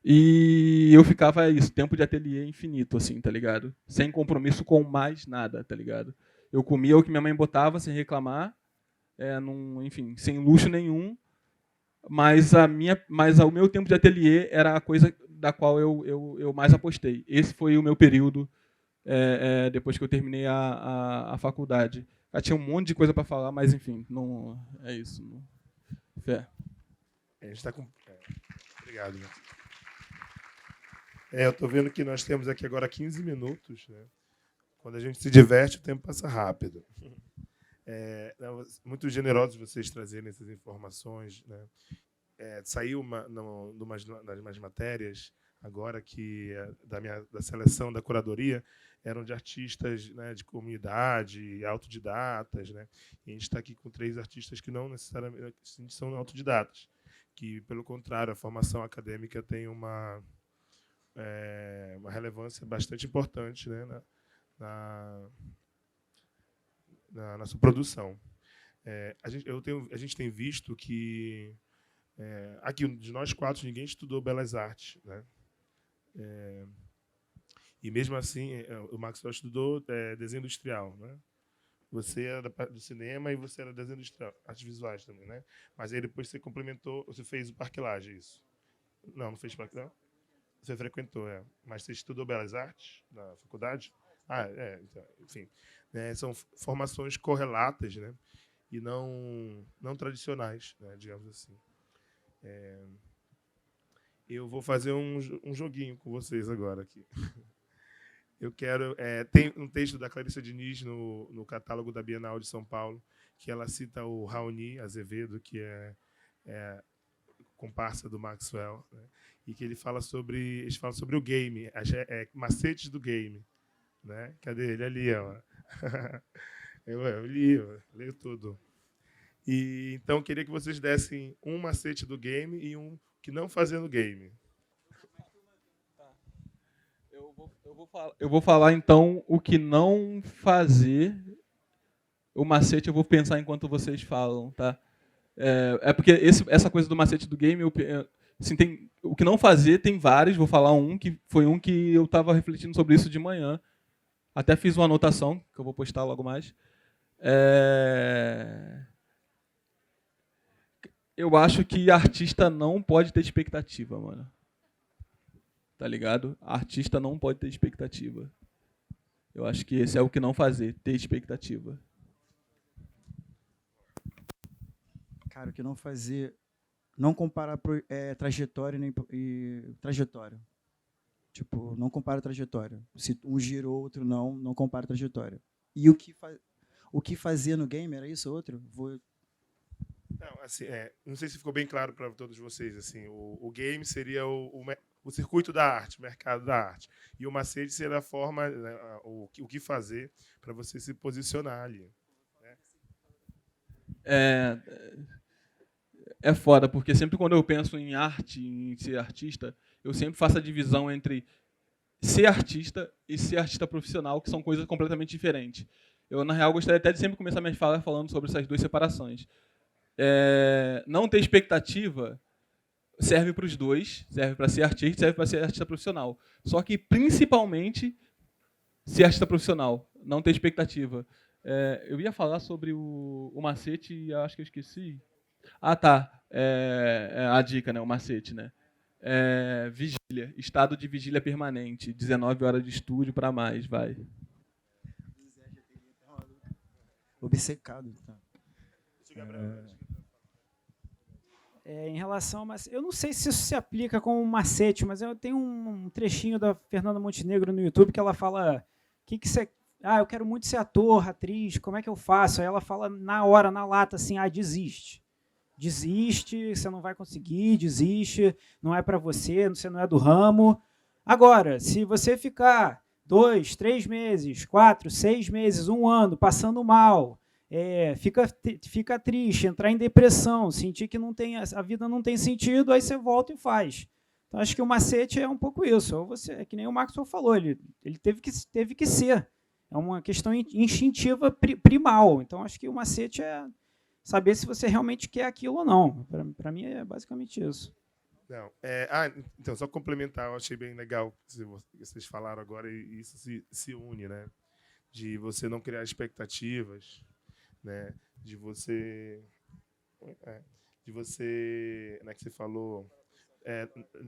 E eu ficava isso, tempo de ateliê infinito, assim, tá ligado? Sem compromisso com mais nada, tá ligado? Eu comia o que minha mãe botava sem reclamar, enfim, sem luxo nenhum. Mas o meu tempo de ateliê era a coisa da qual eu mais apostei. Esse foi o meu período depois que eu terminei a faculdade. Já tinha um monte de coisa para falar, mas enfim, não é isso. Não. Fé. A gente está com... Obrigado. Né? Eu estou vendo que nós temos aqui agora 15 minutos. Né? Quando a gente se diverte, o tempo passa rápido. Muito generosos vocês trazerem essas informações. Né? Saiu nas matérias agora que da seleção da curadoria eram de artistas, né, de comunidade, autodidatas, né? E a gente está aqui com 3 artistas que não necessariamente são autodidatas, que pelo contrário a formação acadêmica tem uma relevância bastante importante, né, na nossa produção. A gente tem visto que aqui de nós 4 ninguém estudou belas artes, né? E mesmo assim o Maxwell estudou desenho industrial, né? Você era do cinema e você era desenho industrial, artes visuais também, né? Mas aí depois você complementou, você fez o Parque Lage, isso? Não fez Parque não? Você frequentou, mas você estudou belas artes na faculdade? Então, enfim, né? São formações correlatas, né? E não tradicionais, né? Digamos assim. Eu vou fazer um joguinho com vocês agora aqui. Eu quero... tem um texto da Clarissa Diniz no catálogo da Bienal de São Paulo, que ela cita o Raoni Azevedo, que é comparsa do Maxwell, né? E que eles falam sobre o game, macetes do game. Né? Cadê ele? Ali, ó. Eu li, leio tudo. E, então, eu queria que vocês dessem um macete do game e um que não fazer no game. Eu vou falar, então, o que não fazer. O macete eu vou pensar enquanto vocês falam, tá? Porque essa coisa do macete do game, assim, o que não fazer tem vários. Vou falar um que foi um que eu estava refletindo sobre isso de manhã. Até fiz uma anotação, que eu vou postar logo mais. Eu acho que artista não pode ter expectativa, mano. Tá ligado? Artista não pode ter expectativa. Eu acho que esse é o que não fazer, ter expectativa. Cara, o que não fazer... Não comparar trajetória e trajetória. Tipo, não compara trajetória. Se um girou, outro não compara trajetória. E o que fazer no game era isso, outro? Não, assim, não sei se ficou bem claro para todos vocês. Assim, o game seria o circuito da arte, o mercado da arte. E o macete seria a forma, né, o que fazer para você se posicionar ali. Né? É foda, porque sempre quando eu penso em arte, em ser artista, eu sempre faço a divisão entre ser artista e ser artista profissional, que são coisas completamente diferentes. Eu, na real, gostaria até de sempre começar minhas falas falando sobre essas 2 separações. Não ter expectativa serve para os dois, serve para ser artista, serve para ser artista profissional. Só que, principalmente, ser artista profissional, não ter expectativa. Eu ia falar sobre o macete e acho que eu esqueci. Ah, tá. A dica, né? O macete, né? vigília, estado de vigília permanente, 19 horas de estúdio para mais, vai. Obcecado. Tá. Em relação a macete, eu não sei se isso se aplica como um macete, mas eu tenho um trechinho da Fernanda Montenegro no YouTube que ela fala que você... eu quero muito ser ator, atriz, como é que eu faço? Aí ela fala na hora, na lata, assim, desiste. Desiste, você não vai conseguir, desiste, não é para você não é do ramo. Agora, se você ficar 2, 3 meses, 4, 6 meses, 1 ano, passando mal, fica triste, entrar em depressão, sentir que a vida não tem sentido, aí você volta e faz. Então, acho que o macete é um pouco isso. Ou você, é que nem o Maxwell falou, ele teve que ser. É uma questão instintiva primal. Então, acho que o macete é saber se você realmente quer aquilo ou não. Para mim, é basicamente isso. Não, então, só complementar, eu achei bem legal que vocês falaram agora, e isso se une, né? De você não criar expectativas, né? De você, né, que você falou,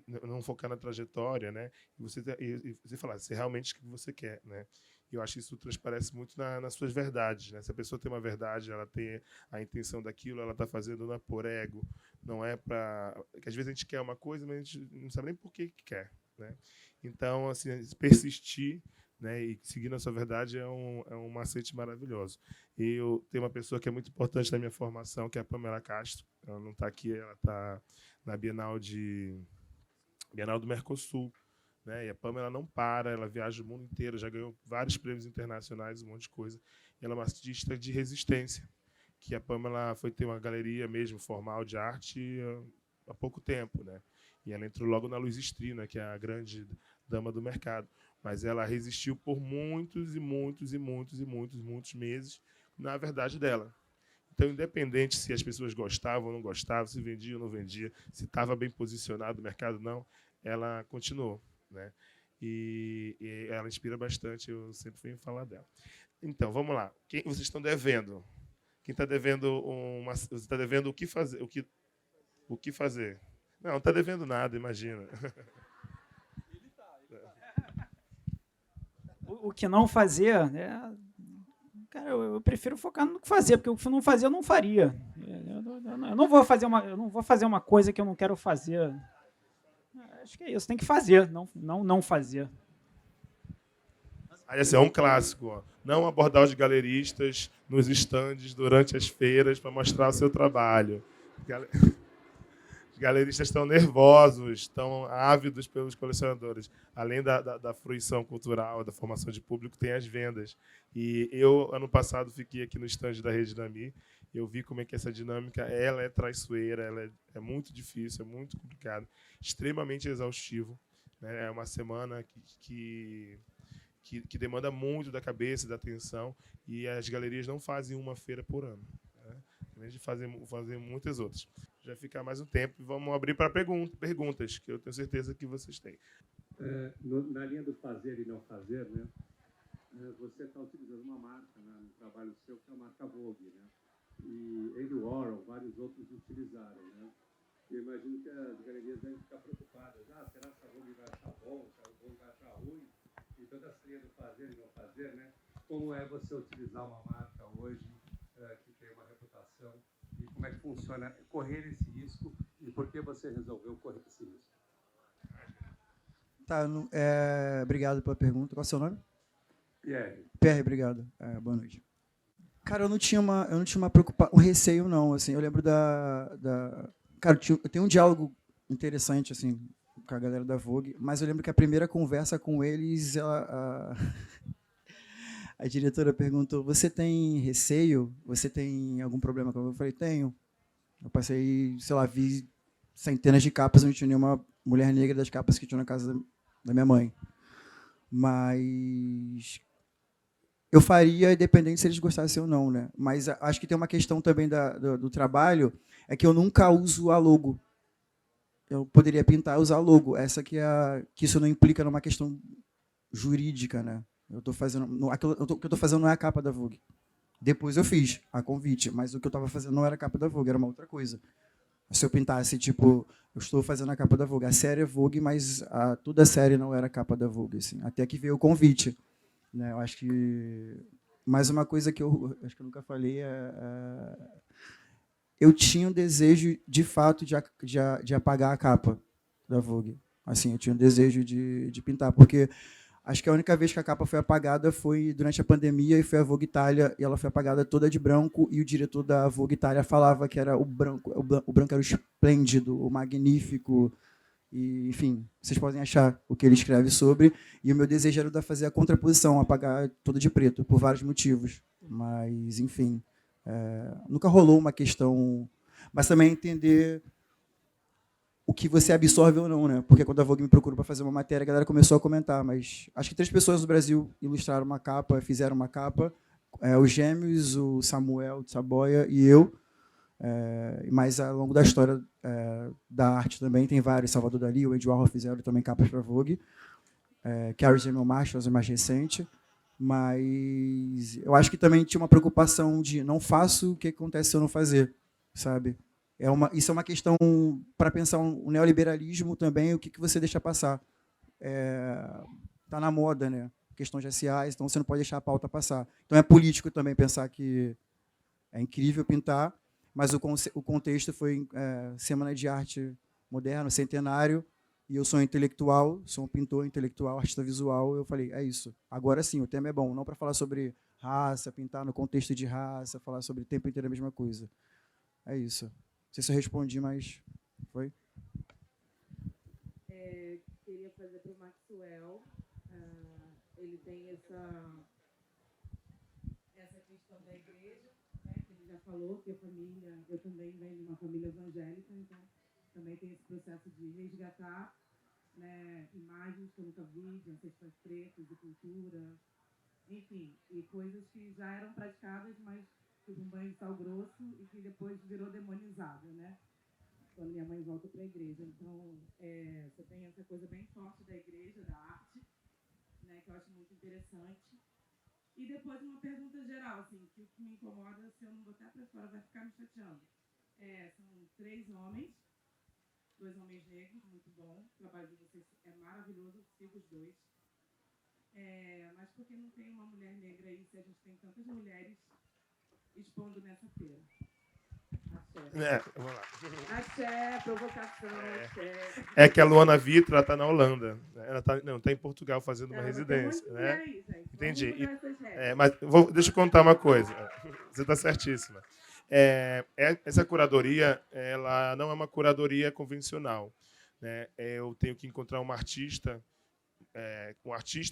não focar na trajetória, né? E você falar se realmente o que você quer, né? E eu acho que isso transparece muito nas suas verdades, né? Se a pessoa tem uma verdade, ela tem a intenção daquilo, ela está fazendo não é por ego, não é para... Porque às vezes a gente quer uma coisa, mas a gente não sabe nem por que quer, né? Então, assim, persistir, né, e seguir na sua verdade é um macete maravilhoso. E eu tenho uma pessoa que é muito importante na minha formação, que é a Pamela Castro. Ela não está aqui, ela está na Bienal do Mercosul, né? E a Pamela não para, ela viaja o mundo inteiro, já ganhou vários prêmios internacionais, um monte de coisa. E ela é uma artista de resistência, que a Pamela foi ter uma galeria mesmo formal de arte há pouco tempo, né? E ela entrou logo na Luz Estrina, que é a grande dama do mercado. Mas ela resistiu por muitos e muitos e muitos e muitos, muitos meses na verdade dela. Então, independente se as pessoas gostavam ou não gostavam, se vendia ou não vendia, se estava bem posicionado no mercado ou não, ela continuou, né? E ela inspira bastante, eu sempre venho falar dela. Então, vamos lá. Quem vocês estão devendo? Quem está devendo você está devendo o que fazer? O que fazer? Não está devendo nada, imagina. O que não fazer, cara, eu prefiro focar no que fazer, porque o que não fazer eu não faria. Eu não vou fazer uma coisa que eu não quero fazer. Acho que é isso, tem que fazer, não fazer. Aí, assim, é um clássico, ó. Não abordar os galeristas nos estandes durante as feiras para mostrar o seu trabalho. Os galeristas estão nervosos, estão ávidos pelos colecionadores. Além da fruição cultural, da formação de público, tem as vendas. E eu, ano passado, fiquei aqui no estande da Rede Dami. Eu vi como é que essa dinâmica ela é traiçoeira, ela é muito difícil, é muito complicado, extremamente exaustivo, né? É uma semana que demanda muito da cabeça e da atenção, e as galerias não fazem uma feira por ano, né? Em vez de fazer muitas outras. Já ficar mais um tempo e vamos abrir para perguntas, que eu tenho certeza que vocês têm. Na linha do fazer e não fazer, né? Você está utilizando uma marca, né, no trabalho seu, que é a marca Vogue, né? E Andy Warhol, vários outros utilizaram, né? Eu imagino que as galerias devem ficar preocupadas. Será que a Vogue vai achar bom? Se a Vogue vai achar ruim? E toda essa linha do fazer e não fazer, né? Como é você utilizar uma marca hoje que tem uma reputação? E como é que funciona correr esse risco? E por que você resolveu correr esse risco? Tá, obrigado pela pergunta. Qual é o seu nome? Pierre. Pierre, obrigado. Boa noite. Cara, eu não tinha uma preocupação, um receio, não. Assim, eu lembro Cara, eu tenho um diálogo interessante assim, com a galera da Vogue, mas eu lembro que a primeira conversa com eles, a diretora perguntou: você tem receio? Você tem algum problema com eu? Eu falei: tenho. Eu passei, sei lá, vi centenas de capas, não tinha nenhuma mulher negra das capas que tinha na casa da minha mãe. Mas eu faria, independente se eles gostassem ou não, né? Mas acho que tem uma questão também do trabalho, é que eu nunca uso a logo. Eu poderia pintar e usar a logo. Que isso não implica numa questão jurídica, né? O que eu estou fazendo não é a capa da Vogue. Depois eu fiz a convite, mas o que eu estava fazendo não era a capa da Vogue, era uma outra coisa. Se eu pintasse, tipo, eu estou fazendo a capa da Vogue. A série é Vogue, mas toda a série não era a capa da Vogue, assim. Até que veio o convite, né? Eu acho que mais uma coisa que eu acho que eu nunca falei eu tinha um desejo, de fato, de apagar a capa da Vogue. Assim, eu tinha um desejo de pintar, porque acho que a única vez que a capa foi apagada foi durante a pandemia, e foi a Vogue Itália, e ela foi apagada toda de branco, e o diretor da Vogue Itália falava que era o branco era o esplêndido, o magnífico, e, enfim, vocês podem achar o que ele escreve sobre, e o meu desejo era fazer a contraposição, apagar toda de preto, por vários motivos. Mas, enfim, nunca rolou uma questão... Mas também entender o que você absorve ou não, né? Porque quando a Vogue me procurou para fazer uma matéria, a galera começou a comentar, mas acho que 3 pessoas no Brasil ilustraram uma capa, fizeram uma capa, os Gêmeos, o Samuel de Saboia e eu, mas ao longo da história da arte também tem vários, Salvador Dalí, o Andy Warhol fizeram também capas para a Vogue, Carrie Samuel Marshall, mais recente, mas eu acho que também tinha uma preocupação de não faço o que acontece se eu não fazer, sabe? Isso é uma questão para pensar o neoliberalismo também, o que você deixa passar. Está na moda, né? Questões raciais, então você não pode deixar a pauta passar. Então é político também pensar que é incrível pintar, mas o contexto foi Semana de Arte Moderna, centenário, e eu sou um intelectual, sou um pintor intelectual, artista visual, eu falei, é isso. Agora sim, o tema é bom, não para falar sobre raça, pintar no contexto de raça, falar sobre o tempo inteiro a mesma coisa. É isso. Não sei se eu respondi, mas foi. Queria fazer para o Maxwell. Ele tem essa questão da igreja, né, que ele já falou, que a família, eu também venho de uma família evangélica, então também tem esse processo de resgatar, né, imagens que eu nunca vi, de ancestrais pretos, de cultura, enfim, e coisas que já eram praticadas, mas tipo um banho de sal grosso e que depois virou demonizado, né? Quando minha mãe volta para a igreja. Então, você tem essa coisa bem forte da igreja, da arte, né, que eu acho muito interessante. E depois uma pergunta geral, assim, que o que me incomoda, se eu não botar para fora, vai ficar me chateando. São 3 homens, 2 homens negros, muito bom. O trabalho de vocês é maravilhoso, sigo os 2. Mas por que não tem uma mulher negra aí, se a gente tem tantas mulheres expondo nessa feira? Vamos lá. Axé, provocação, axé. É que a Luana Vitra está na Holanda. Ela está em Portugal fazendo uma residência. Né? Aí, entendi. Mas deixa eu contar uma coisa. Você está certíssima. Essa curadoria, ela não é uma curadoria convencional. Né? Eu tenho que encontrar um artista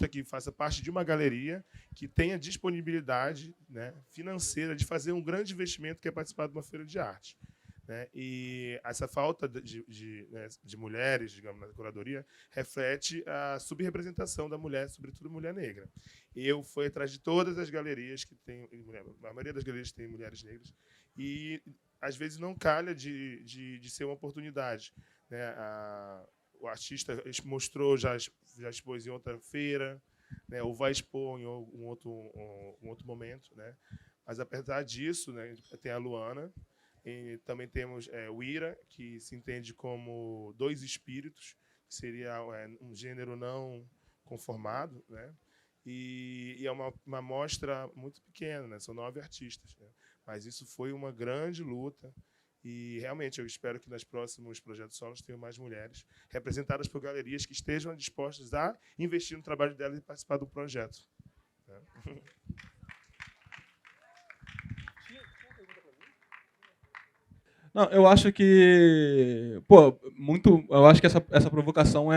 que faça parte de uma galeria que tenha disponibilidade, né, financeira de fazer um grande investimento que é participar de uma feira de arte. Né? E essa falta de mulheres, digamos, na curadoria, reflete a subrepresentação da mulher, sobretudo mulher negra. Eu fui atrás de todas as galerias que tem, a maioria das galerias tem mulheres negras, e às vezes não calha de ser uma oportunidade. Né? O artista mostrou, já expôs em outra feira, né, ou vai expor em um outro momento. Né? Mas, apesar disso, né, tem a Luana, e também temos o Ira, que se entende como 2 espíritos, que seria um gênero não conformado, né? E é uma amostra muito pequena, né? São 9 artistas. Né? Mas isso foi uma grande luta. E, realmente, eu espero que nos próximos projetos solos tenham mais mulheres representadas por galerias que estejam dispostas a investir no trabalho delas e participar do projeto. Não, eu acho que... eu acho que essa provocação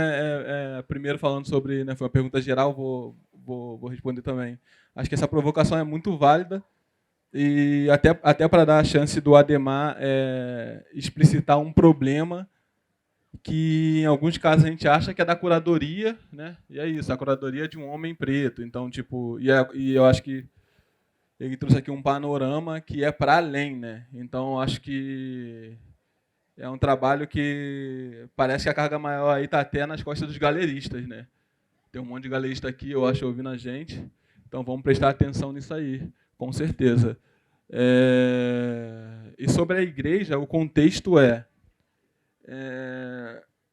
primeiro falando sobre... Né, foi uma pergunta geral, vou responder também. Acho que essa provocação é muito válida. E até para dar a chance do Adhemar explicitar um problema que, em alguns casos, a gente acha que é da curadoria, né? E é isso, a curadoria é de um homem preto. Então, tipo, e eu acho que ele trouxe aqui um panorama que é para além, né? Então, acho que é um trabalho que parece que a carga maior aí está até nas costas dos galeristas, né? Tem um monte de galerista aqui, eu acho, ouvindo a gente. Então, vamos prestar atenção nisso aí. Com certeza. E sobre a igreja, o contexto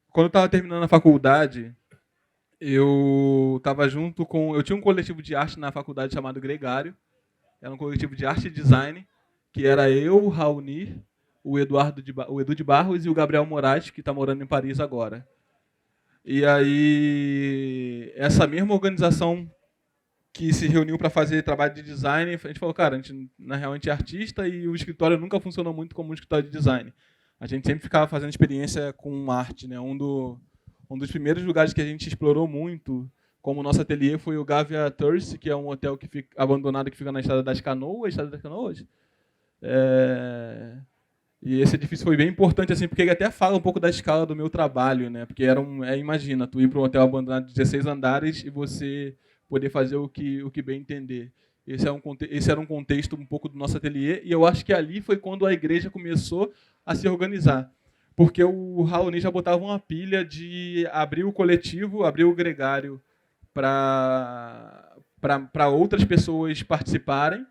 Quando eu estava terminando a faculdade, eu estava junto com... Eu tinha um coletivo de arte na faculdade chamado Gregário. Era um coletivo de arte e design, que era eu, o Raoni, o Edu de Barros e o Gabriel Moraes, que está morando em Paris agora. E aí, essa mesma organização que se reuniu para fazer trabalho de design, a gente falou, cara, a gente na real a gente é artista e o escritório nunca funcionou muito como um escritório de design. A gente sempre ficava fazendo experiência com arte, né? Um dos primeiros lugares que a gente explorou muito como nosso ateliê foi o Gavia Tours, que é um hotel que fica abandonado que fica na Estrada das Canoas, E esse edifício foi bem importante, assim, porque ele até fala um pouco da escala do meu trabalho, né? Porque imagina, tu ir para um hotel abandonado de 16 andares e você poder fazer o que bem entender. Esse era um contexto um pouco do nosso ateliê, e eu acho que ali foi quando a igreja começou a se organizar. Porque o Raoni já botava uma pilha de abrir o coletivo, abrir o gregário para outras pessoas participarem.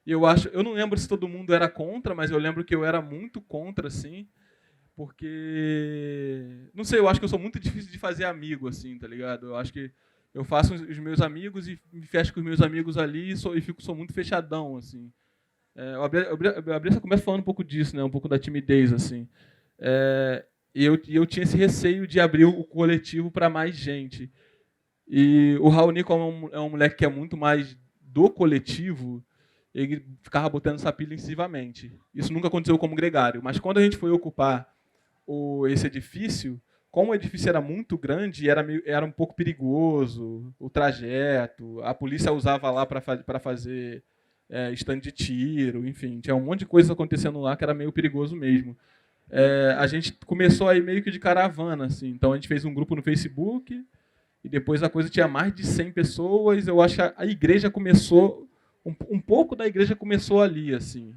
E eu não lembro se todo mundo era contra, mas eu lembro que eu era muito contra, assim, porque não sei, eu acho que eu sou muito difícil de fazer amigo, assim, tá ligado? Eu acho que eu faço os meus amigos e me fecho com os meus amigos ali e sou muito fechadão, assim. Eu abri essa conversa falando um pouco disso, né? Um pouco da timidez, assim. E eu tinha esse receio de abrir o coletivo para mais gente. E o Raoni, como é um moleque que é muito mais do coletivo, ele ficava botando essa pilha excessivamente. Isso nunca aconteceu como gregário. Mas quando a gente foi ocupar esse edifício, como o edifício era muito grande, era um pouco perigoso o trajeto, a polícia usava lá para fazer stand de tiro, enfim, tinha um monte de coisa acontecendo lá que era meio perigoso mesmo. A gente começou aí meio que de caravana, assim. Então a gente fez um grupo no Facebook e depois a coisa tinha mais de 100 pessoas. Eu acho que a igreja começou, um pouco da igreja começou ali, assim.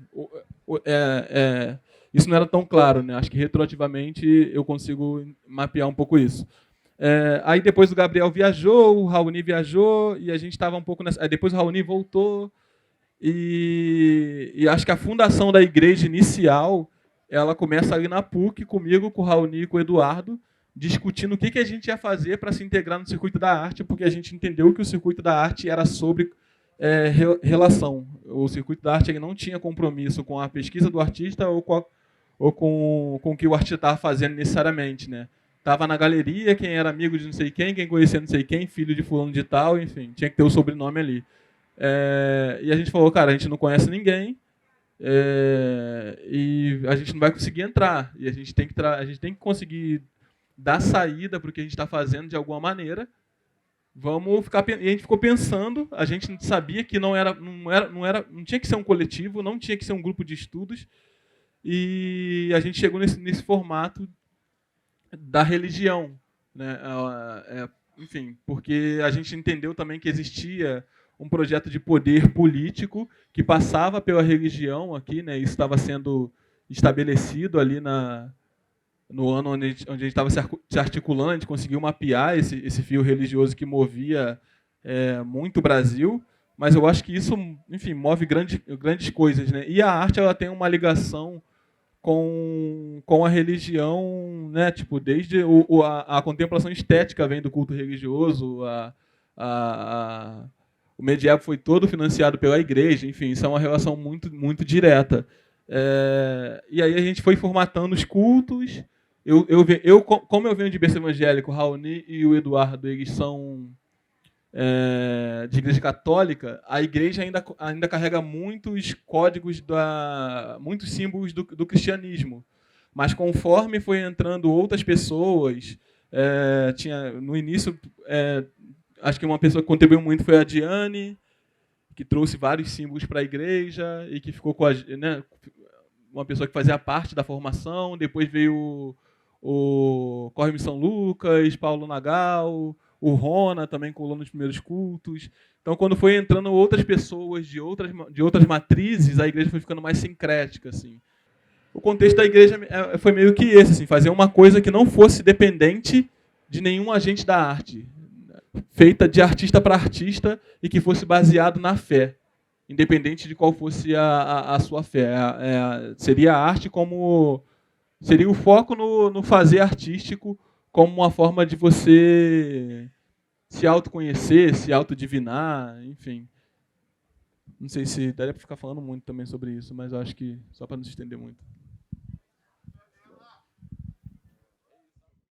Isso não era tão claro, né? Acho que retroativamente eu consigo mapear um pouco isso. Aí depois o Gabriel viajou, o Raoni viajou e a gente estava um pouco nessa. Aí depois o Raoni voltou e acho que a fundação da igreja inicial ela começa ali na PUC comigo, com o Raoni e com o Eduardo, discutindo o que a gente ia fazer para se integrar no circuito da arte, porque a gente entendeu que o circuito da arte era sobre relação. O circuito da arte ele não tinha compromisso com a pesquisa do artista ou com o que o artista estava fazendo necessariamente, né? Estava na galeria, quem era amigo de não sei quem conhecia não sei quem, filho de fulano de tal, enfim, tinha que ter o sobrenome ali. E a gente falou, cara, a gente não conhece ninguém, e a gente não vai conseguir entrar. E a gente tem que conseguir dar saída para o que a gente está fazendo de alguma maneira. E a gente ficou pensando, a gente sabia que não tinha que ser um coletivo, não tinha que ser um grupo de estudos, e a gente chegou nesse formato da religião, né? Enfim, porque a gente entendeu também que existia um projeto de poder político que passava pela religião aqui, né? Isso estava sendo estabelecido ali no ano onde a gente estava se articulando, a gente conseguiu mapear esse fio religioso que movia muito o Brasil, mas eu acho que isso, enfim, move grandes coisas, né? E a arte ela tem uma ligação com a religião, né? Tipo, desde a contemplação estética vem do culto religioso, o medievo foi todo financiado pela igreja, enfim, isso é uma relação muito, muito direta. E aí a gente foi formatando os cultos. Como eu venho de berço evangélico, o Raoni e o Eduardo, eles são de igreja católica, a igreja ainda carrega muitos códigos, muitos símbolos do cristianismo. Mas conforme foi entrando outras pessoas, no início, acho que uma pessoa que contribuiu muito foi a Diane, que trouxe vários símbolos para a igreja e que ficou com uma pessoa que fazia parte da formação. Depois veio o Corre São Lucas, Paulo Nagal, o Rona também colou nos primeiros cultos. Então, quando foi entrando outras pessoas de outras matrizes, a igreja foi ficando mais sincrética, assim. O contexto da igreja foi meio que esse, assim, fazer uma coisa que não fosse dependente de nenhum agente da arte, feita de artista para artista e que fosse baseado na fé, independente de qual fosse a sua fé. Seria a arte como seria o foco no fazer artístico como uma forma de você se autoconhecer, se autodivinar, enfim. Não sei se daria para ficar falando muito também sobre isso, mas eu acho que só para não se estender muito.